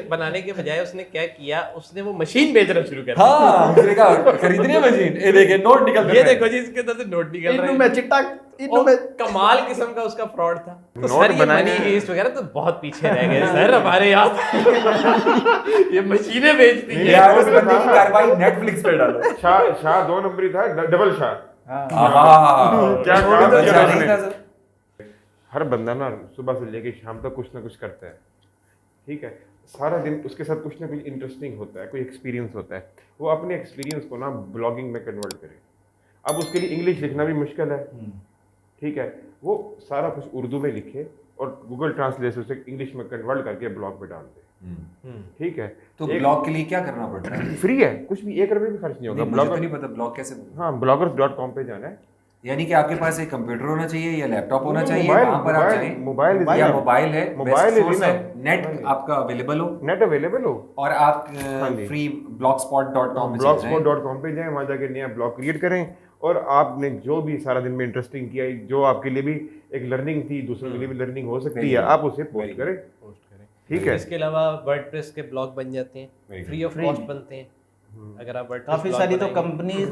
बनाने के बजाय उसने क्या किया, उसने वो मशीन बेचना शुरू कर दी। हाँ, उसने कहा खरीदनी है मशीन, ये देखिए नोट निकल ये देखो जी, इसके अंदर से नोट निकल इन्नू रहे में हैं। चिट्टा, इन्नू और में कमाल किस्म का उसका फ्रॉड था। तो नोट सर ये बनाने- मनी हेस्ट वगैरह तो बहुत पीछे रह गए सर हमारे यहाँ। ये मशीनें बेचती है। यार इस बंदे की कार्रवाई नेटफ्लिक्स पे डालो। शाह 2 नंबरी था, डबल शाह। हाँ, क्या नोट काम तो किया जाना ही उसने? था सर। हर बंदा ना सुबह से लेके शाम तक कुछ ना कुछ करता है, ठीक है। सारा दिन उसके साथ कुछ ना कुछ इंटरेस्टिंग होता है, कोई एक्सपीरियंस होता है। वो अपने एक्सपीरियंस को ना ब्लॉगिंग में कन्वर्ट करे। अब उसके लिए इंग्लिश लिखना भी मुश्किल है, ठीक है। वो सारा कुछ उर्दू में लिखे और गूगल ट्रांसलेट से उसे इंग्लिश में कन्वर्ट करके ब्लॉग पे डाल दे, ठीक है। तो ब्लॉग के लिए क्या करना पड़ता है? फ्री है, कुछ भी 1 रुपये भी खर्च नहीं होगा। नहीं, मुझे तो नहीं पता ब्लॉग कैसे। हाँ, bloggers.com पे जाना है। यानी कि आपके पास एक कंप्यूटर होना चाहिए या लैपटॉप होना चाहिए, मोबाइल- वहां पर आप मोबाइल- जाएं, मोबाइल या is- मोबाइल है, मोबाइल बेस्ट is सोर्स है, enough। नेट हाँ जी। आपका अवेलेबल हो नेट अवेलेबल हो, और आप हाँ जी। फ्री blogspot.com पे चले जाएं। blogspot.com पे जाएं, वहाँ जाके नया ब्लॉग क्रिएट करें और आपने जो भी सारा दिन में इंटरेस्टिंग किया, जो आपके लिए भी एक लर्निंग थी, दूसरों के लिए भी लर्निंग हो सकती है, आप उसे पोस्ट करें, ठीक है। इसके अलावा वर्डप्रेस के ब्लॉग बन जाते हैं, Very फ्री ऑफ कॉस्ट बनते हैं। अगर आप वर्डप्रेस काफी सारी तो कंपनीज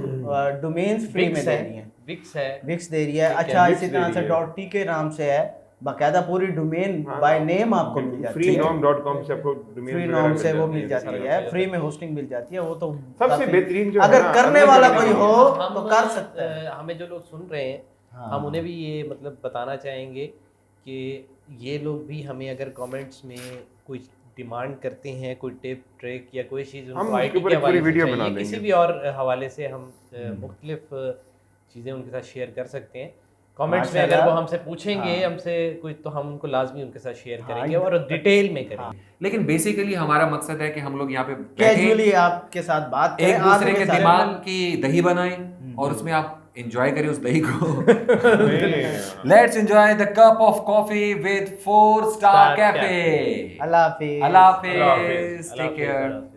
डोमेन्स फ्री में दे रही हैं। विक्स है, विक्स दे रही है। ठीक है, अच्छा, Wix इसी दे तरह से रही है। .t के नाम से है, बाकायदा पूरी डोमेन बाय नेम आपको मिल जाती है। freenom.com से आपको domain फ्री वगैरह नाम मिल से वो जाती मिल है, जाती सारा है, कुछ। फ्री में होस्टिंग मिल जाती है। वो तो सबसे काफी- बेहतरीन जो है अगर ना, करने अगर वाला करने कोई वाला हो तो कर सकता है। हमें जो लोग सुन रहे हैं, हाँ। हम उन्हें भी ये मतलब बताना चाहेंगे कि ये लोग भी हमें अगर कमेंट्स में कोई डिमांड करते हैं, कोई टिप ट्रिक या कोई चीज़ हम उनको उसके आईटी ऊपर के एक पूरी हवाले से वीडियो चाहिए, बना किसी देंगे। भी और हवाले से हम मुख्तलिफ चीज़ें उनके साथ शेयर कर सकते हैं। कमेंट्स में अगर वो माशाल्लाह। हमसे पूछेंगे, हाँ। हमसे कोई, तो हम उनको लाजमी उनके साथ शेयर हाँ, करेंगे और डिटेल में करेंगे। लेकिन बेसिकली हमारा मकसद है कि हम लोग यहाँ पे बैठे, कैजुअली आपके साथ बात करें, एक दूसरे आपके के साथ- दिमाग की दही बनाएं और उसमें आप एंजॉय करें उस दही को। नहीं, let's enjoy the cup of coffee with 4 star Star cafe. अल्लाह हाफिज। अल्लाह अल्लाह हाफिज़, हाफिज, टेक केयर। अल्लाह हाफिज़।